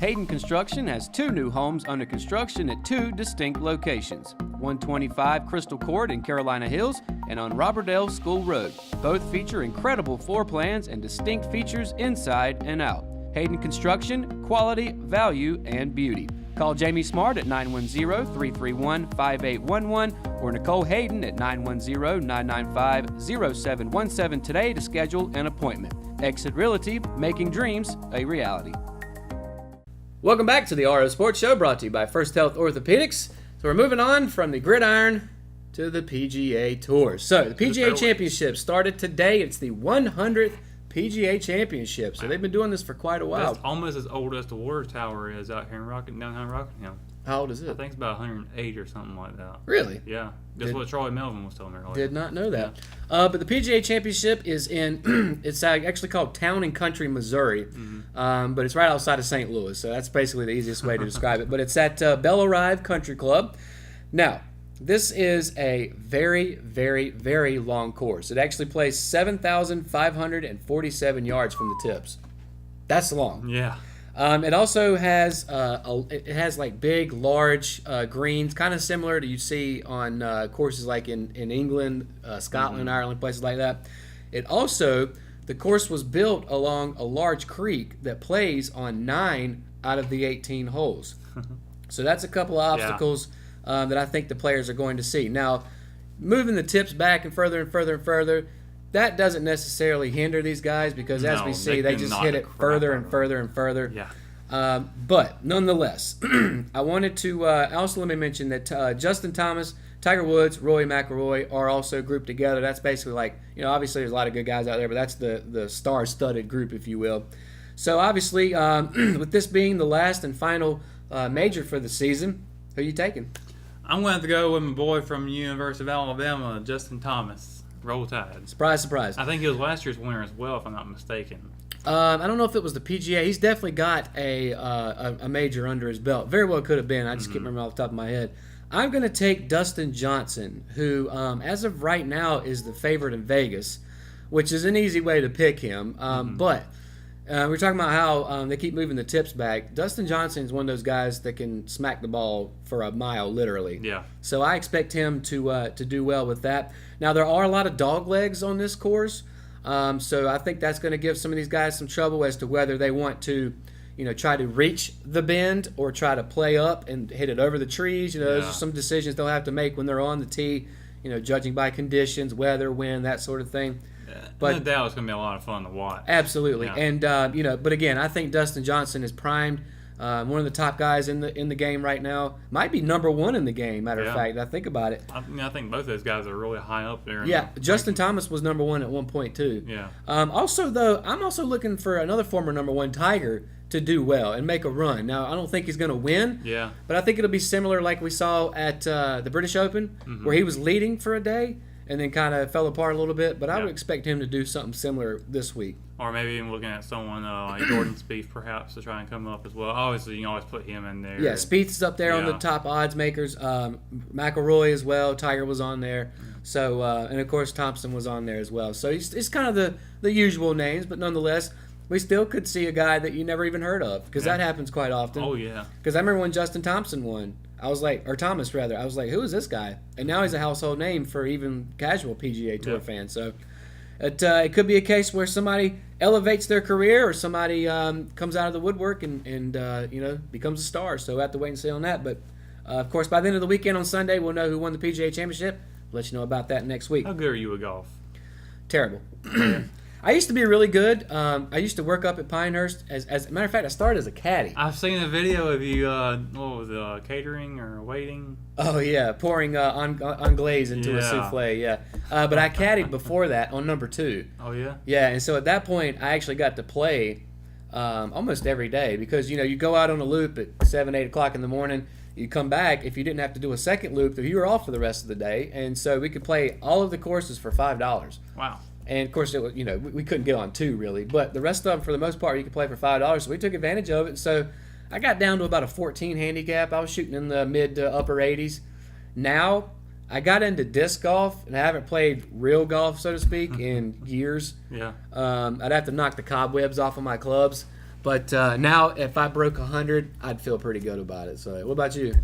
Hayden Construction has 2 new homes under construction at 2 distinct locations, 125 Crystal Court in Carolina Hills and on Robberdale School Road. Both feature incredible floor plans and distinct features inside and out. Hayden Construction, quality, value, and beauty. Call Jamie Smart at 910-331-5811 or Nicole Hayden at 910-995-0717 today to schedule an appointment. Exit Realty, making dreams a reality. Welcome back to the RO Sports Show, brought to you by First Health Orthopedics. So we're moving on from the gridiron to the PGA Tour. So the PGA Championship started today. It's the 100th PGA Championship. So they've been doing this for quite a while. That's almost as old as the water tower is out here in downtown Rockingham. How old is I it? think it's about 108 or something like that. Really? Yeah. That's what Charlie Melvin was telling me earlier. Did not know that. But the PGA Championship is in, it's actually called Town and Country, Missouri. But it's right outside of St. Louis. So that's basically the easiest way to describe it. But it's at Belle Rive Country Club. Now, this is a very, very, very long course. It actually plays 7,547 yards from the tips. That's long. Yeah. It also has like big, large greens, kind of similar to you see on courses like in England, Scotland, Ireland, places like that. It also, the course was built along a large creek that plays on 9 out of the 18 holes. So that's a couple of obstacles that I think the players are going to see. Now, moving the tips back and further and further and further, that doesn't necessarily hinder these guys because, as we see, they just hit it further and further and further. Yeah. But nonetheless, I wanted to also let me mention that Justin Thomas, Tiger Woods, Rory McIlroy are also grouped together. That's basically like, obviously there's a lot of good guys out there, but that's the star-studded group, if you will. So obviously, with this being the last and final major for the season, who are you taking? I'm going to have to go with my boy from University of Alabama, Justin Thomas. Roll Tide. Surprise, surprise. I think he was last year's winner as well, if I'm not mistaken. I don't know if it was the PGA. He's definitely got a major under his belt. Very well could have been. I just can't remember off the top of my head. I'm going to take Dustin Johnson, who, as of right now, is the favorite in Vegas, which is an easy way to pick him. But we're talking about how they keep moving the tips back. Dustin Johnson is one of those guys that can smack the ball for a mile, literally. Yeah. So I expect him to do well with that. Now, there are a lot of dog legs on this course, so I think that's going to give some of these guys some trouble as to whether they want to, try to reach the bend or try to play up and hit it over the trees. Those are some decisions they'll have to make when they're on the tee, judging by conditions, weather, wind, that sort of thing. But no doubt it's going to be a lot of fun to watch. Absolutely. Yeah. And, but again, I think Dustin Johnson is primed. One of the top guys in the game right now. Might be number 1 in the game, matter of fact. I think about it. I think both those guys are really high up there. Justin Thomas was number 1 at one point, too. Yeah. Also, though, I'm also looking for another former number 1, Tiger, to do well and make a run. Now, I don't think he's going to win. Yeah. But I think it'll be similar like we saw at the British Open, where he was leading for a day and then kind of fell apart a little bit. But I would expect him to do something similar this week. Or maybe even looking at someone like Jordan Spieth, perhaps, to try and come up as well. Obviously, you can always put him in there. Yeah, Spieth's up there on the top odds makers. McIlroy as well. Tiger was on there. So, and of course, Thompson was on there as well. So it's kind of the usual names, but nonetheless, we still could see a guy that you never even heard of because that happens quite often. Oh, yeah. Because I remember when Justin Thompson won, I was like, or Thomas rather, I was like, who is this guy? And now he's a household name for even casual PGA Tour fans. So it could be a case where somebody elevates their career or somebody comes out of the woodwork and becomes a star. So we'll have to wait and see on that. But, of course, by the end of the weekend on Sunday, we'll know who won the PGA Championship. We'll let you know about that next week. How good are you at golf? Terrible. I used to be really good. I used to work up at Pinehurst. As a matter of fact, I started as a caddy. I've seen a video of you, catering or waiting? Oh, yeah, pouring on glaze into a souffle, but I caddied before that on number 2. Oh, yeah? Yeah, and so at that point, I actually got to play almost every day because, you go out on a loop at 7, 8 o'clock in the morning. You come back, if you didn't have to do a second loop, you were off for the rest of the day. And so we could play all of the courses for $5. Wow. And, of course, it was, we couldn't get on 2, really. But the rest of them, for the most part, you could play for $5. So we took advantage of it. So I got down to about a 14 handicap. I was shooting in the mid to upper 80s. Now, I got into disc golf, and I haven't played real golf, so to speak, in years. Yeah. I'd have to knock the cobwebs off of my clubs. But now, if I broke 100, I'd feel pretty good about it. So, what about you?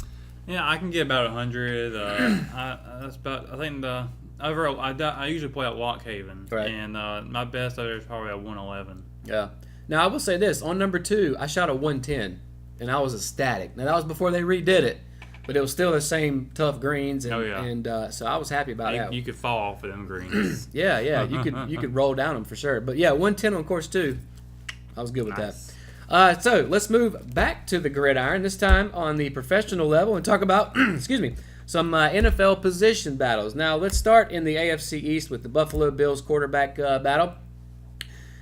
Yeah, I can get about 100. That's about. I think the overall. I usually play at Lockhaven, right. And my best ever is probably a 111. Yeah. Now I will say this: on number 2, I shot a 110, and I was ecstatic. Now that was before they redid it, but it was still the same tough greens, and so I was happy about that. You could fall off of them greens. Yeah, you could roll down them for sure. But yeah, 110 on course 2, I was good with Nice. that. So let's move back to the gridiron, this time on the professional level, and talk about some NFL position battles. Now let's start in the AFC East with the Buffalo Bills quarterback battle.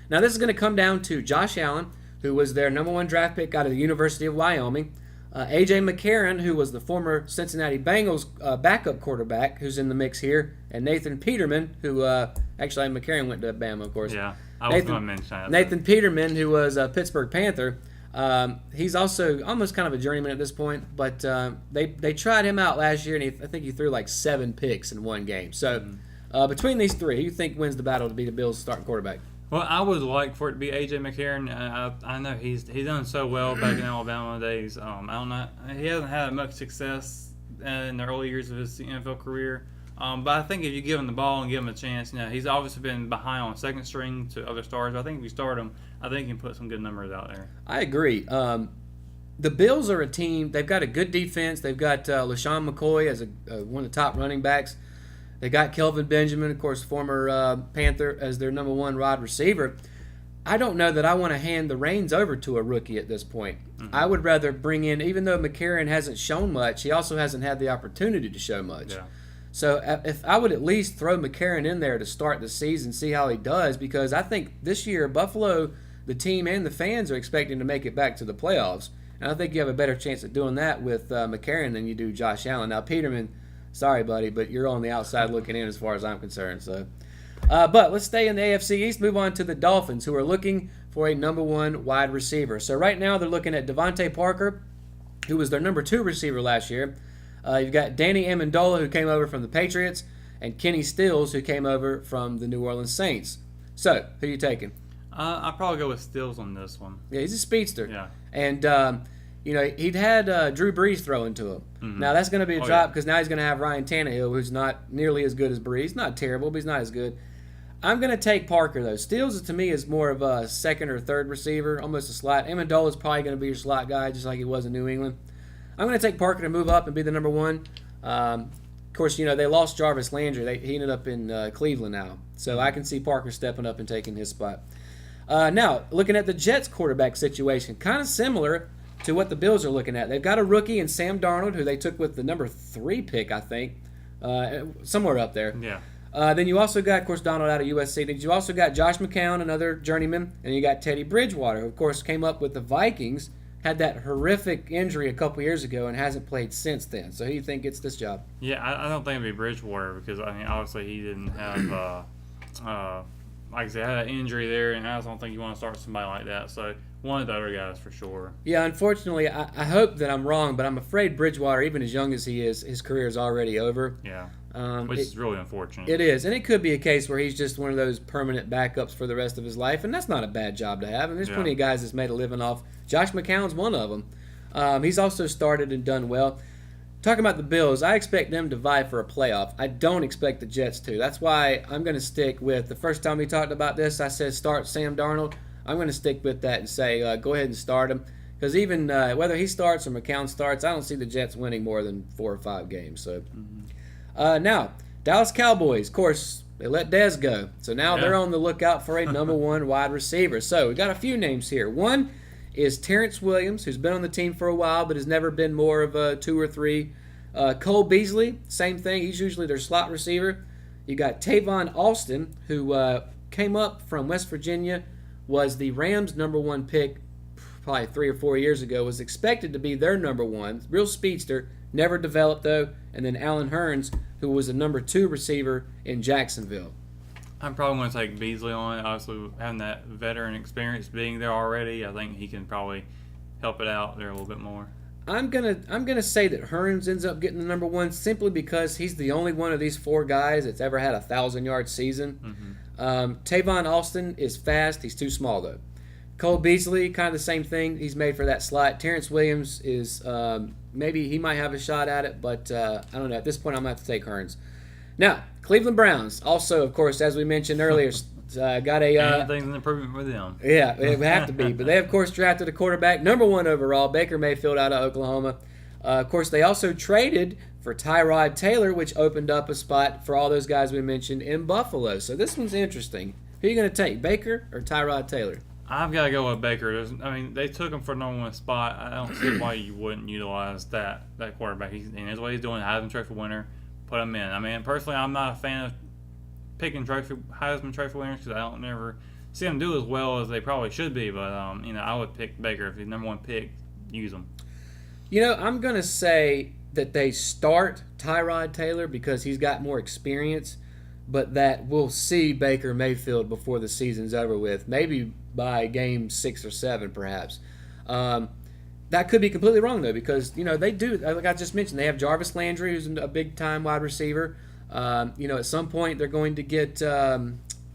Now this is going to come down to Josh Allen, who was their number 1 draft pick out of the University of Wyoming, A.J. McCarron, who was the former Cincinnati Bengals backup quarterback, who's in the mix here, and Nathan Peterman, who actually McCarron went to Bama, of course. Yeah, I was going to mention that. Nathan Peterman, who was a Pittsburgh Panther, he's also almost kind of a journeyman at this point, but they tried him out last year, and I think he threw like 7 picks in one game. So between these three, who do you think wins the battle to be the Bills' starting quarterback? Well, I would like for it to be A.J. McCarron. I know he's done so well back in Alabama days. I don't know. He hasn't had much success in the early years of his NFL career. But I think if you give him the ball and give him a chance, he's obviously been behind on second string to other stars. But I think if you start him, I think he can put some good numbers out there. I agree. The Bills are a team. They've got a good defense. They've got LaShawn McCoy as one of the top running backs. They got Kelvin Benjamin, of course, former Panther, as their number 1 wide receiver. I don't know that I want to hand the reins over to a rookie at this point. Mm-hmm. I would rather bring in, even though McCarron hasn't shown much, he also hasn't had the opportunity to show much. Yeah. So if I would at least throw McCarron in there to start the season, see how he does, because I think this year Buffalo, the team and the fans are expecting to make it back to the playoffs. And I think you have a better chance of doing that with McCarron than you do Josh Allen. Now, Peterman, sorry, buddy, but you're on the outside looking in as far as I'm concerned. So, but let's stay in the AFC East. Move on to the Dolphins, who are looking for a number 1 wide receiver. So right now they're looking at Devontae Parker, who was their number 2 receiver last year. You've got Danny Amendola, who came over from the Patriots, and Kenny Stills, who came over from the New Orleans Saints. So, who are you taking? I'll probably go with Stills on this one. Yeah, he's a speedster. Yeah. And, he'd had Drew Brees throw into him. Mm-hmm. Now, that's going to be a drop because now he's going to have Ryan Tannehill, who's not nearly as good as Brees. Not terrible, but he's not as good. I'm going to take Parker, though. Stills, to me, is more of a second or third receiver, almost a slot. Amendola is probably going to be your slot guy, just like he was in New England. I'm going to take Parker to move up and be the number 1. Of course, they lost Jarvis Landry. He ended up in Cleveland now. So I can see Parker stepping up and taking his spot. Now, looking at the Jets quarterback situation, kind of similar to what the Bills are looking at. They've got a rookie in Sam Darnold, who they took with the number 3 pick, I think, somewhere up there. Yeah. Then you also got, of course, Donald out of USC. Then you also got Josh McCown, another journeyman, and you got Teddy Bridgewater, who, of course, came up with the Vikings, had that horrific injury a couple years ago and hasn't played since then. So who do you think gets this job? Yeah, I don't think it'd be Bridgewater because, obviously he didn't have, like I said, had an injury there, and I just don't think you want to start somebody like that. So one of the other guys for sure. Yeah, unfortunately, I hope that I'm wrong, but I'm afraid Bridgewater, even as young as he is, his career is already over. Yeah. Which is really unfortunate. It is, and it could be a case where he's just one of those permanent backups for the rest of his life, and that's not a bad job to have. And there's plenty of guys that's made a living off. Josh McCown's one of them. He's also started and done well. Talking about the Bills, I expect them to vie for a playoff. I don't expect the Jets to. That's why I'm going to stick with, the first time we talked about this, I said start Sam Darnold. I'm going to stick with that and say go ahead and start him. Because even whether he starts or McCown starts, I don't see the Jets winning more than 4 or 5 games. So. Now, Dallas Cowboys, of course, they let Dez go. So now they're on the lookout for a number 1 wide receiver. So we got a few names here. One is Terrence Williams, who's been on the team for a while but has never been more of a 2 or 3. Cole Beasley, same thing. He's usually their slot receiver. You got Tavon Austin, who came up from West Virginia, was the Rams' number 1 pick probably 3 or 4 years ago, was expected to be their number 1. Real speedster. Never developed, though. And then Allen Hurns, who was a number 2 receiver in Jacksonville. I'm probably going to take Beasley on it. Obviously, having that veteran experience being there already, I think he can probably help it out there a little bit more. I'm gonna say that Hurns ends up getting the number 1 simply because he's the only one of these 4 guys that's ever had a 1,000-yard season. Mm-hmm. Tavon Austin is fast. He's too small, though. Cole Beasley, kind of the same thing. He's made for that slot. Terrence Williams is maybe he might have a shot at it, but I don't know. At this point, I'm going to have to take Hearns. Now, Cleveland Browns, also, of course, as we mentioned earlier, got a... Anything's an improvement for them. Yeah, it would have to be. But they, of course, drafted a quarterback, number 1 overall, Baker Mayfield out of Oklahoma. Of course, they also traded for Tyrod Taylor, which opened up a spot for all those guys we mentioned in Buffalo. So this one's interesting. Who are you going to take, Baker or Tyrod Taylor? I've got to go with Baker. They took him for a number 1 spot. I don't see why you wouldn't utilize that quarterback. And that's what he's doing, Heisman Trophy winner. Put him in. Personally, I'm not a fan of picking Heisman Trophy winners because I don't never see them do as well as they probably should be. But I would pick Baker if he's number 1 pick. Use him. I'm going to say that they start Tyrod Taylor because he's got more experience, but that we'll see Baker Mayfield before the season's over with, maybe by game 6 or 7 perhaps. That could be completely wrong, though, because, they do, like I just mentioned, they have Jarvis Landry, who's a big-time wide receiver. At some point they're going to get,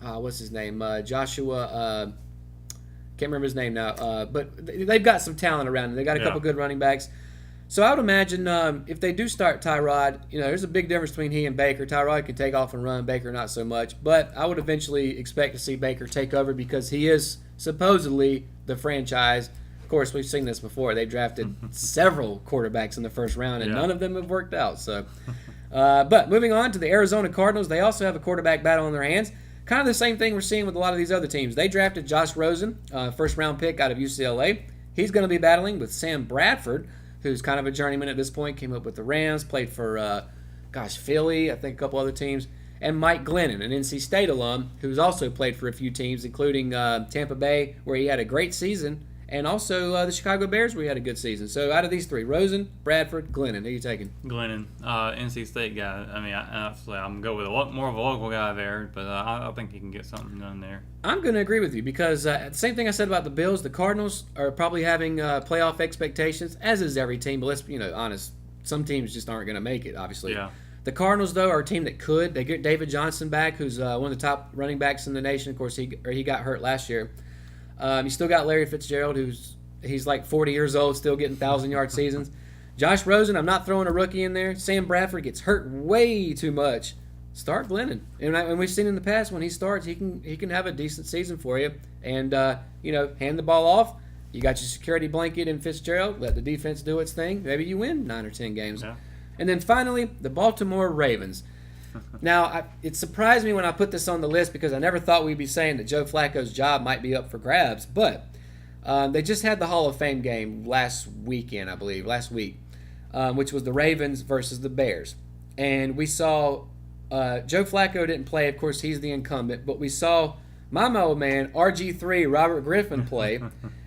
what's his name, Joshua, can't remember his name now, but they've got some talent around them. They've got a couple good running backs. So I would imagine if they do start Tyrod, there's a big difference between he and Baker. Tyrod can take off and run, Baker not so much. But I would eventually expect to see Baker take over because he is supposedly the franchise. Of course, we've seen this before. They drafted several quarterbacks in the first round, and none of them have worked out. So, but moving on to the Arizona Cardinals, they also have a quarterback battle on their hands. Kind of the same thing we're seeing with a lot of these other teams. They drafted Josh Rosen, first-round pick out of UCLA. He's going to be battling with Sam Bradford, who's kind of a journeyman at this point, came up with the Rams, played for, Philly, I think a couple other teams, and Mike Glennon, an NC State alum, who's also played for a few teams, including Tampa Bay, where he had a great season, and also the Chicago Bears, where he had a good season. So out of these 3, Rosen, Bradford, Glennon, who are you taking? Glennon, NC State guy. I'm going to go with a lot more of a local guy there, but I think he can get something done there. I'm going to agree with you because the same thing I said about the Bills. The Cardinals are probably having playoff expectations, as is every team. But let's be honest, some teams just aren't going to make it, obviously. Yeah. The Cardinals, though, are a team that could. They get David Johnson back, who's one of the top running backs in the nation. Of course, he got hurt last year. You still got Larry Fitzgerald, he's like 40 years old, still getting 1,000-yard seasons. Josh Rosen, I'm not throwing a rookie in there. Sam Bradford gets hurt way too much. Start Glennon. And we've seen in the past when he starts, he can have a decent season for you. And, hand the ball off. You got your security blanket in Fitzgerald. Let the defense do its thing. Maybe you win 9 or 10 games. Yeah. And then finally, the Baltimore Ravens. Now, it surprised me when I put this on the list because I never thought we'd be saying that Joe Flacco's job might be up for grabs. But they just had the Hall of Fame game last week, which was the Ravens versus the Bears. And we saw Joe Flacco didn't play. Of course, he's the incumbent. But we saw my old man, RG3, Robert Griffin, play.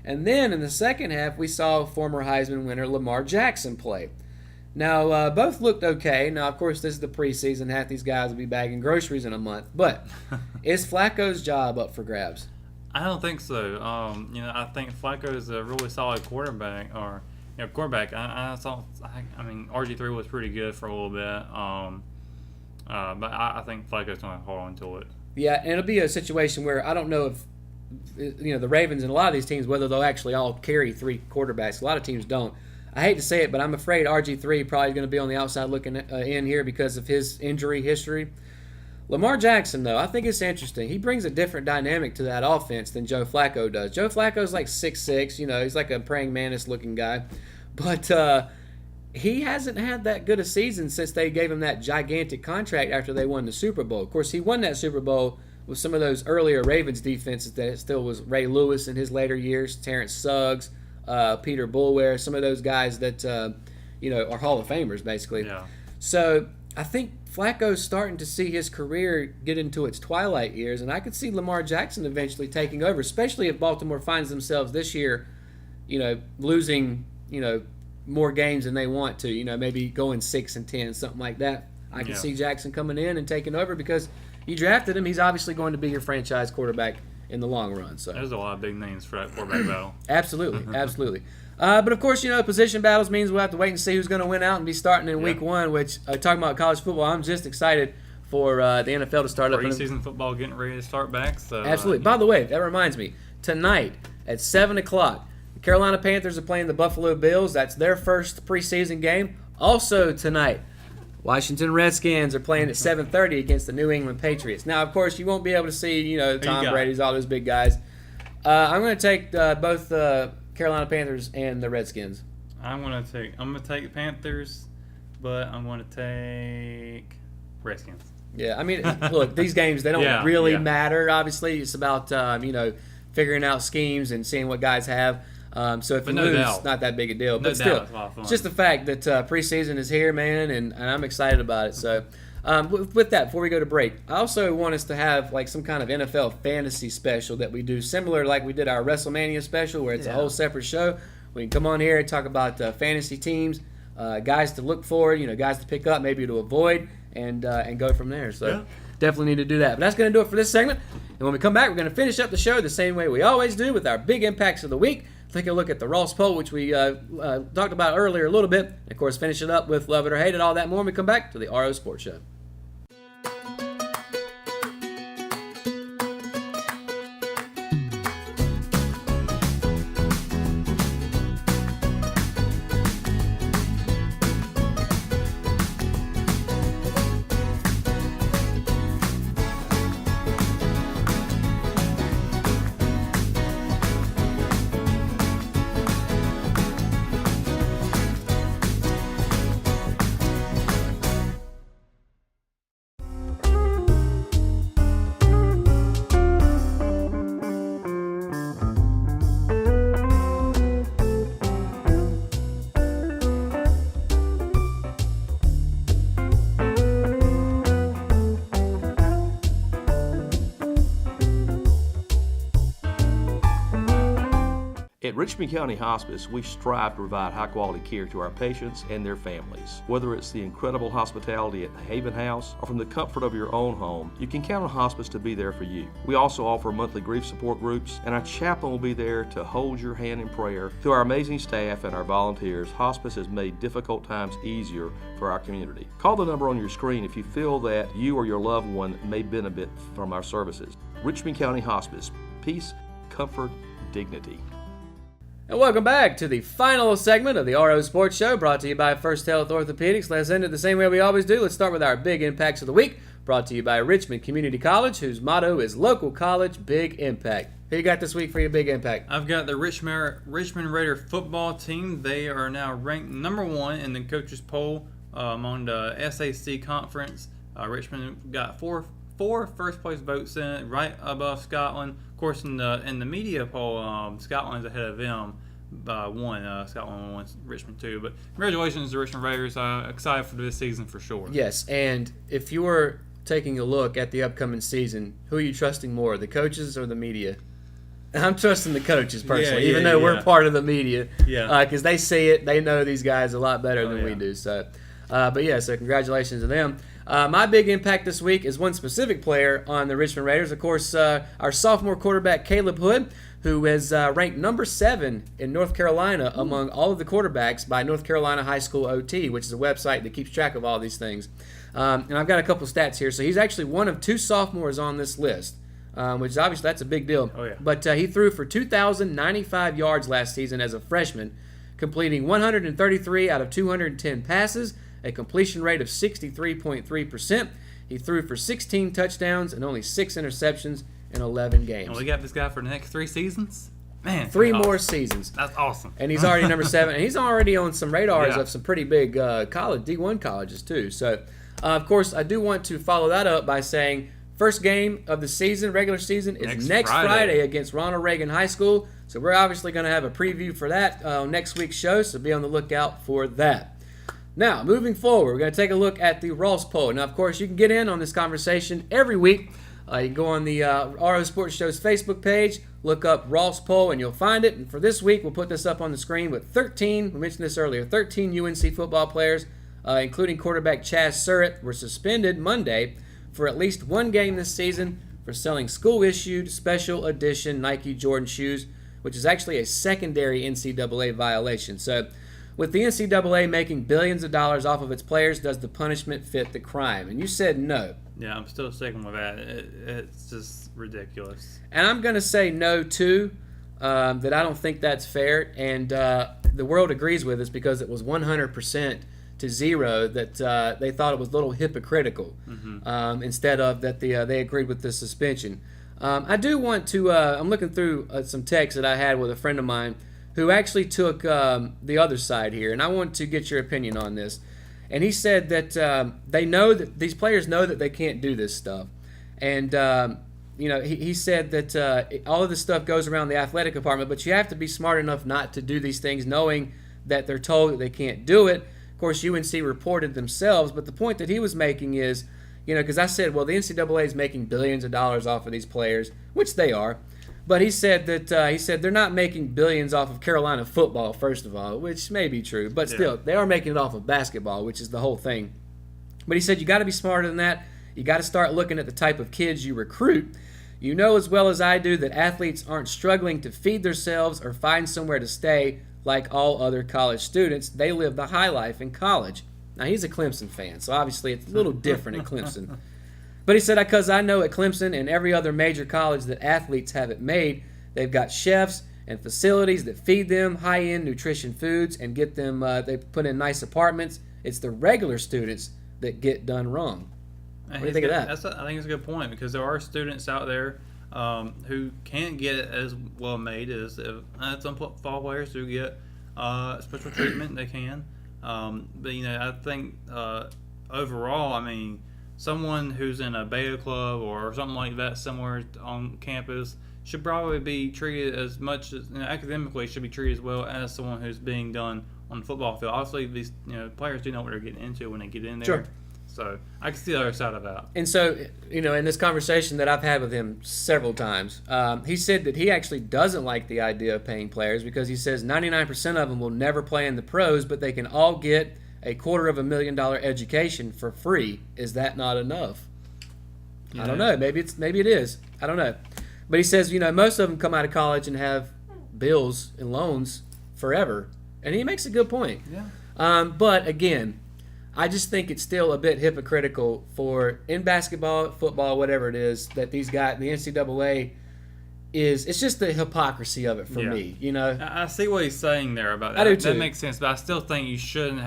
And then in the second half, we saw former Heisman winner Lamar Jackson play. Now, both looked okay. Now, of course, this is the preseason. Half these guys will be bagging groceries in a month. But is Flacco's job up for grabs? I don't think so. I think Flacco is a really solid quarterback. Quarterback. I mean, RG3 was pretty good for a little bit. But I think Flacco's going to hold on to it. Yeah, and it'll be a situation where I don't know if the Ravens and a lot of these teams, whether they'll actually all carry 3 quarterbacks. A lot of teams don't. I hate to say it, but I'm afraid RG3 probably is going to be on the outside looking in here because of his injury history. Lamar Jackson, though, I think it's interesting. He brings a different dynamic to that offense than Joe Flacco does. Joe Flacco's like 6'6", he's like a praying mantis looking guy. But he hasn't had that good a season since they gave him that gigantic contract after they won the Super Bowl. Of course, he won that Super Bowl with some of those earlier Ravens defenses that still was Ray Lewis in his later years, Terrence Suggs, Peter Bulware, some of those guys that are Hall of Famers basically. Yeah. So I think Flacco's starting to see his career get into its twilight years, and I could see Lamar Jackson eventually taking over, especially if Baltimore finds themselves this year, losing, more games than they want to. Maybe going 6-10, something like that. I can see Jackson coming in and taking over because you drafted him. He's obviously going to be your franchise quarterback in the long run. So there's a lot of big names for that quarterback battle. Absolutely. But of course, position battles means we'll have to wait and see who's going to win out and be starting in week 1, which, talking about college football, I'm just excited for the NFL to start up. Preseason football getting ready to start back. So absolutely. By the way, that reminds me, tonight, at 7 o'clock. The Carolina Panthers are playing the Buffalo Bills. That's their first preseason game. Also tonight, Washington Redskins are playing at 7:30 against the New England Patriots. Now, of course, you won't be able to see, Tom Brady's, all those big guys. I'm going to take both Carolina Panthers and the Redskins. I'm going to take the Panthers, but I'm going to take Redskins. Yeah, I mean, look, these games, they don't really matter, obviously. It's about, figuring out schemes and seeing what guys have. So if you lose, it's not that big a deal. But still, it's just the fact that preseason is here, man, and I'm excited about it. So with that, before we go to break, I also want us to have like some kind of NFL fantasy special that we do similar like we did our WrestleMania special, where it's a whole separate show. We can come on here and talk about fantasy teams, guys to look for, guys to pick up, maybe to avoid, and go from there. So definitely need to do that. But that's going to do it for this segment. And when we come back, we're going to finish up the show the same way we always do with our big impacts of the week. Take a look at the Ross poll, which we talked about earlier a little bit. And of course, finish it up with Love It or Hate It, all that more when we come back to the RO Sports Show. At Richmond County Hospice, we strive to provide high-quality care to our patients and their families. Whether it's the incredible hospitality at the Haven House or from the comfort of your own home, you can count on Hospice to be there for you. We also offer monthly grief support groups, and our chaplain will be there to hold your hand in prayer. Through our amazing staff and our volunteers, Hospice has made difficult times easier for our community. Call the number on your screen if you feel that you or your loved one may benefit from our services. Richmond County Hospice. Peace, comfort, dignity. And welcome back to the final segment of the RO Sports Show, brought to you by First Health Orthopedics. Let's end it the same way we always do. Let's start with our big impacts of the week, brought to you by Richmond Community College, whose motto is Local College, Big Impact. Who you got this week for your big impact? I've got the Richmond Raider football team. They are now ranked number 1 in the coaches poll among the SAC conference. Richmond got four first place votes in it, right above Scotland. Of course, in the media poll, Scotland's ahead of them by 1. Scotland won, Richmond 2. But congratulations to Richmond Raiders. Excited for this season for sure. Yes, and if you were taking a look at the upcoming season, who are you trusting more, the coaches or the media? I'm trusting the coaches personally, even though we're part of the media. Because they see it, they know these guys a lot better than we do. So, so congratulations to them. My big impact this week is one specific player on the Richmond Raiders. Of course, our sophomore quarterback, Caleb Hood, who is ranked number 7 in North Carolina among all of the quarterbacks by North Carolina High School OT, which is a website that keeps track of all these things. And I've got a couple stats here. So he's actually one of 2 sophomores on this list, which is obviously that's a big deal. Oh, yeah. But he threw for 2,095 yards last season as a freshman, completing 133 out of 210 passes, a completion rate of 63.3%. He threw for 16 touchdowns and only 6 interceptions in 11 games. And we got this guy for the next 3 seasons? Man, 3 more seasons. That's awesome. And he's already number 7. And he's already on some radars of some pretty big D1 colleges, too. So, of course, I do want to follow that up by saying first game of the season, regular season, is next Friday against Ronald Reagan High School. So we're obviously going to have a preview for that next week's show, so be on the lookout for that. Now, moving forward, we're going to take a look at the Ross poll. Now, of course, you can get in on this conversation every week. You can go on the RO Sports Show's Facebook page, look up Ross poll, and you'll find it. And for this week, we'll put this up on the screen with 13, we mentioned this earlier, 13 UNC football players, including quarterback Chaz Surratt, were suspended Monday for at least 1 game this season for selling school-issued special edition Nike Jordan shoes, which is actually a secondary NCAA violation. So, with the NCAA making billions of dollars off of its players, does the punishment fit the crime? And you said no. Yeah, I'm still sticking with that. It's just ridiculous. And I'm going to say no, too. that I don't think that's fair, and the world agrees with us because it was 100% to 0 that they thought it was a little hypocritical, instead of that they agreed with the suspension. I do want to, I'm looking through some texts that I had with a friend of mine who actually took the other side here, and I want to get your opinion on this. And he said that they know that these players know that they can't do this stuff. And, he said that all of this stuff goes around the athletic department, but you have to be smart enough not to do these things knowing that they're told that they can't do it. Of course, UNC reported themselves, but the point that he was making is, because I said, well, the NCAA is making billions of dollars off of these players, which they are. But he said that they're not making billions off of Carolina football, first of all, which may be true, but still, they are making it off of basketball, which is the whole thing. But he said you got to be smarter than that. You got to start looking at the type of kids you recruit. You know as well as I do that athletes aren't struggling to feed themselves or find somewhere to stay like all other college students. They live the high life in college. Now, he's a Clemson fan, so obviously it's a little different at Clemson. But he said, because I know at Clemson and every other major college that athletes have it made, they've got chefs and facilities that feed them high-end nutrition foods and get them, they put in nice apartments. It's the regular students that get done wrong. What do you think of that? I think it's a good point, because there are students out there who can't get it as well made as some football players who get special treatment. They can. But, I think overall, someone who's in a beta club or something like that somewhere on campus should probably be treated as much as, academically, should be treated as well as someone who's being done on the football field. Obviously, these players do know what they're getting into when they get in there. Sure. So I can see the other side of that. And so, in this conversation that I've had with him several times, he said that he actually doesn't like the idea of paying players because he says 99% of them will never play in the pros, but they can all get a $250,000 education for free. Is that not enough? I don't know. Maybe it is. I don't know. But he says, most of them come out of college and have bills and loans forever. And he makes a good point. Yeah. But again, I just think it's still a bit hypocritical for, in basketball, football, whatever it is, that these guys, the NCAA, it's just the hypocrisy of it for me. I see what he's saying there about that. I do too. That makes sense, but I still think you should not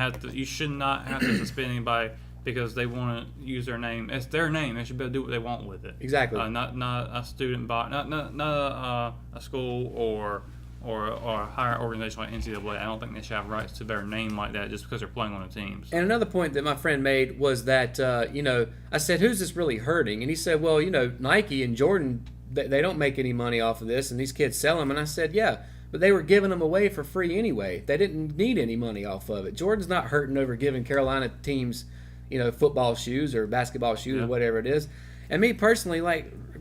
have to suspend anybody because they want to use their name. It's their name. They should be able to do what they want with it. Exactly. Not a student body, not a school or a higher organization like NCAA. I don't think they should have rights to their name like that just because they're playing on the teams. And another point that my friend made was that, I said, who's this really hurting? And he said, well, Nike and Jordan, they don't make any money off of this, and these kids sell them. And I said, yeah, but they were giving them away for free anyway. They didn't need any money off of it. Jordan's not hurting over giving Carolina teams, football shoes or basketball shoes or whatever it is. And me personally,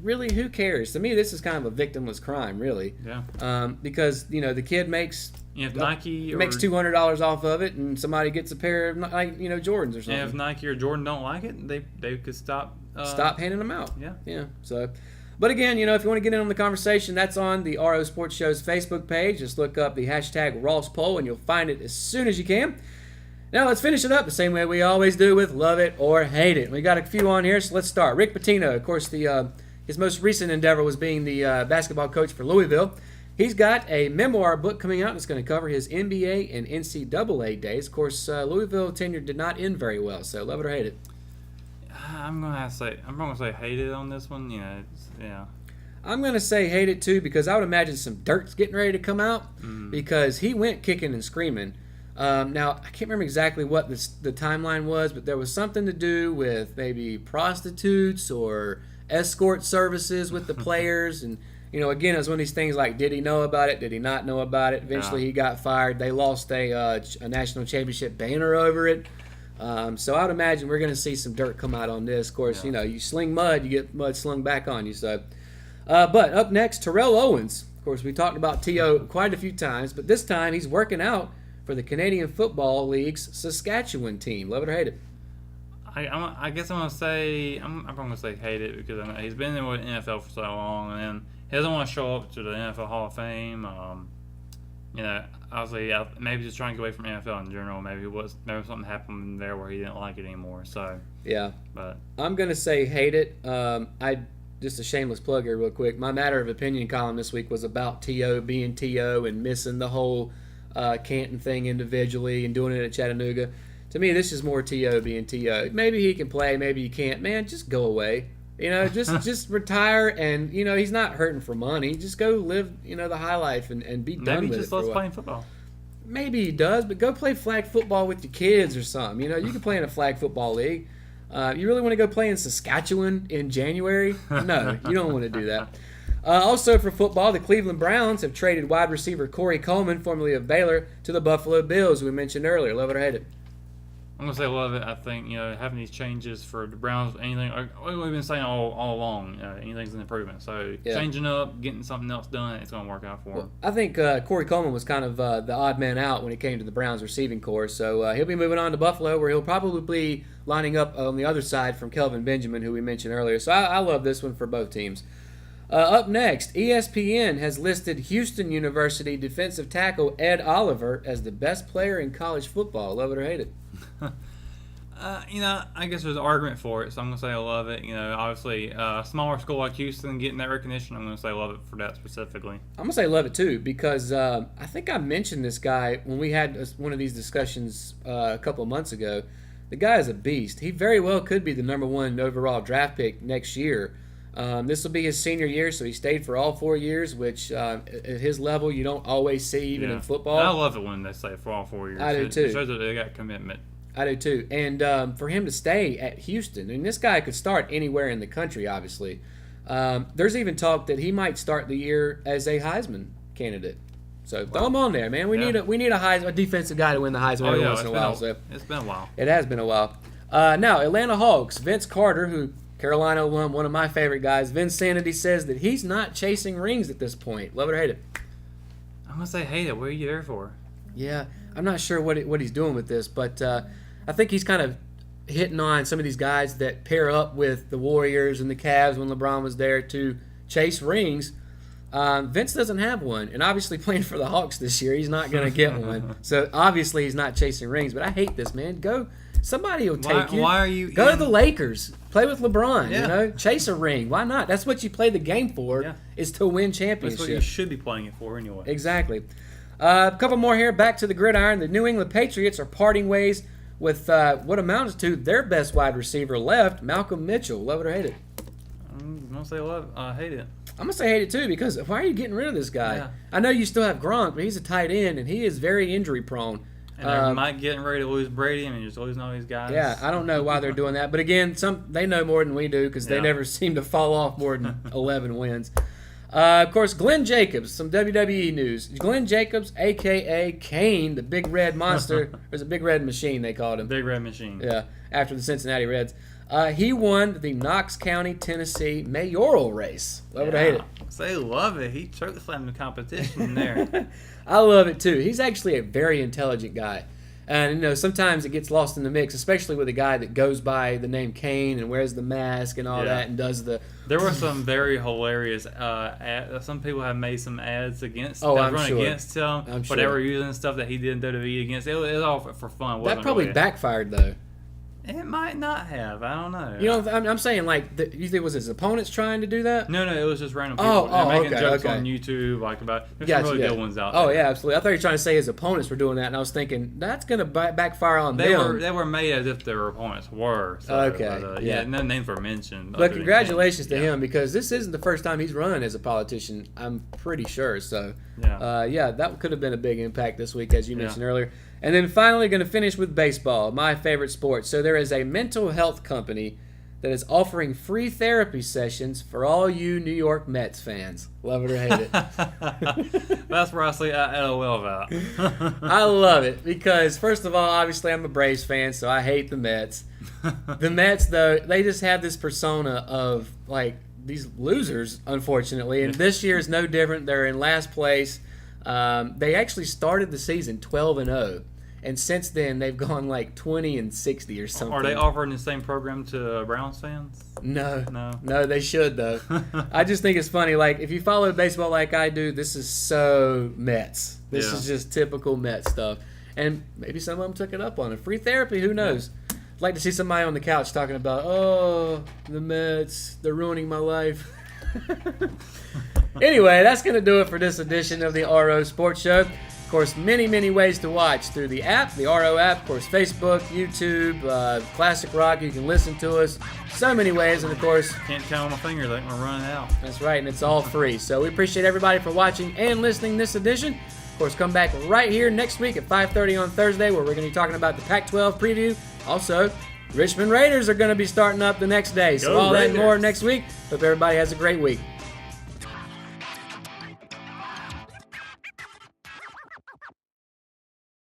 really, who cares? To me, this is kind of a victimless crime, really. Yeah. Because, the kid makes Nike makes $200 off of it, and somebody gets a pair of, Jordans or something. And if Nike or Jordan don't like it, they could stop handing them out. Yeah. Yeah. So, but again, if you want to get in on the conversation, that's on the RO Sports Show's Facebook page. Just look up the hashtag Ross Poll, and you'll find it as soon as you can. Now let's finish it up the same way we always do with Love It or Hate It. We got a few on here, so let's start. Rick Pitino, of course, his most recent endeavor was being the basketball coach for Louisville. He's got a memoir book coming out that's going to cover his NBA and NCAA days. Of course, Louisville tenure did not end very well, so love it or hate it. I'm gonna say hate it on this one. I'm gonna say hate it too because I would imagine some dirt's getting ready to come out because he went kicking and screaming. Now I can't remember exactly what the timeline was, but there was something to do with maybe prostitutes or escort services with the players, and again, it was one of these things like, did he know about it? Did he not know about it? Eventually, he got fired. They lost a national championship banner over it. So I would imagine we're going to see some dirt come out on this. Of course, you sling mud, you get mud slung back on you. So, but up next, Terrell Owens. Of course, we talked about T.O. quite a few times, but this time he's working out for the Canadian Football League's Saskatchewan team. Love it or hate it? I guess I'm gonna say hate it because he's been in with the NFL for so long, and then he doesn't want to show up to the NFL Hall of Fame. Obviously, maybe just trying to get away from NFL in general. Maybe something happened there where he didn't like it anymore. So yeah, but I'm gonna say hate it. I just a shameless plug here real quick. My Matter of Opinion column this week was about T.O. being T.O. and missing the whole Canton thing individually and doing it at Chattanooga. To me, this is more T.O. being T.O. Maybe he can play, maybe he can't. Man, just go away. Just retire, and, he's not hurting for money. Just go live, the high life and be done with it. Maybe he just loves playing football. Maybe he does, but go play flag football with your kids or something. You can play in a flag football league. You really want to go play in Saskatchewan in January? No, you don't want to do that. Also for football, the Cleveland Browns have traded wide receiver Corey Coleman, formerly of Baylor, to the Buffalo Bills, we mentioned earlier. Love it or hate it? I'm gonna say love it. I think having these changes for the Browns, anything we've been saying all along, anything's an improvement. So changing up, getting something else done, it's gonna work out for him. I think Corey Coleman was kind of the odd man out when it came to the Browns receiving corps. So he'll be moving on to Buffalo, where he'll probably be lining up on the other side from Kelvin Benjamin, who we mentioned earlier. So I love this one for both teams. Up next, ESPN has listed Houston University defensive tackle Ed Oliver as the best player in college football. Love it or hate it? I guess there's an argument for it, so I'm going to say I love it. Obviously, a smaller school like Houston getting that recognition, I'm going to say I love it for that specifically. I'm going to say love it too, because I think I mentioned this guy when we had one of these discussions a couple of months ago. The guy is a beast. He very well could be the number 1 overall draft pick next year. This will be his senior year, so he stayed for all 4 years, which at his level you don't always see even in football. I love it when they say for all 4 years. I do too. It shows that they got commitment. I do too. And for him to stay at Houston, and this guy could start anywhere in the country, obviously. There's even talk that he might start the year as a Heisman candidate. So throw him on there, man. We need a defensive guy to win the Heisman every once in a while. It's been a while. It has been a while. Now, Atlanta Hawks, Vince Carter, who Carolina won, one of my favorite guys. Vinsanity says that he's not chasing rings at this point. Love it or hate it? I'm going to say hate it. What are you there for? Yeah, I'm not sure what he's doing with this, but I think he's kind of hitting on some of these guys that pair up with the Warriors and the Cavs when LeBron was there to chase rings. Vince doesn't have one, and obviously playing for the Hawks this year, he's not going to get one. So obviously he's not chasing rings, but I hate this, man. Somebody will take you. Why are you Go to the Lakers. Play with LeBron, Chase a ring. Why not? That's what you play the game for, is to win championships. That's what you should be playing it for anyway. Exactly. A couple more here. Back to the gridiron. The New England Patriots are parting ways with what amounts to their best wide receiver left, Malcolm Mitchell. Love it or hate it? I'm going to say hate it. I'm going to say hate it too, because why are you getting rid of this guy? Yeah. I know you still have Gronk, but he's a tight end, and he is very injury prone. And they're might getting ready to lose Brady. I mean, just losing all these guys. Yeah, I don't know why they're doing that. But again, they know more than we do, because they never seem to fall off more than 11 wins. Of course, Glenn Jacobs, some WWE news. Glenn Jacobs, a.k.a. Kane, the Big Red Monster. It was a Big Red Machine, they called him. Big Red Machine. Yeah, after the Cincinnati Reds. He won the Knox County, Tennessee mayoral race. Love it or hate it? Say love it. He chokeslammed the competition there. I love it too. He's actually a very intelligent guy. And, sometimes it gets lost in the mix, especially with a guy that goes by the name Kane and wears the mask and all that and does the... There were some very hilarious ads. Some people have made some ads against him. Against him. But they were using stuff that he did in WWE against. It was all for fun. That probably backfired, though. It might not have. I don't know. I'm saying, you think it was his opponents trying to do that? No, it was just random people. They're making jokes on YouTube, there's some really good ones out there. Oh, yeah, absolutely. I thought you were trying to say his opponents were doing that, and I was thinking, that's going to backfire on them. They were made as if their opponents were. So, okay. No names were mentioned. But congratulations to him, because this isn't the first time he's run as a politician, I'm pretty sure. So, that could have been a big impact this week, as you mentioned earlier. And then finally, going to finish with baseball, my favorite sport. So there is a mental health company that is offering free therapy sessions for all you New York Mets fans. Love it or hate it. That's where I say LOL about. I love it because, first of all, obviously I'm a Braves fan, so I hate the Mets. The Mets, though, they just have this persona of, these losers, unfortunately. And this year is no different. They're in last place. They actually started the season 12-0. And since then, they've gone 20-60 or something. Are they offering the same program to Browns fans? No, they should, though. I just think it's funny. If you follow baseball like I do, this is so Mets. This is just typical Mets stuff. And maybe some of them took it up on it. Free therapy, who knows? I'd like to see somebody on the couch talking about, oh, the Mets, they're ruining my life. Anyway, that's going to do it for this edition of the RO Sports Show. Of course, many, many ways to watch through the app, the RO app, of course, Facebook, YouTube, Classic Rock. You can listen to us so many ways, and of course, Can't count on my fingers, like we're running out. that's right, and it's all free. So we appreciate everybody for watching and listening this edition. Of course, come back right here next week at 5:30 on Thursday, where we're going to be talking about the Pac-12 preview. Also, Richmond Raiders are going to be starting up the next day. So Go all that and more Raiders. next week. Hope everybody has a great week.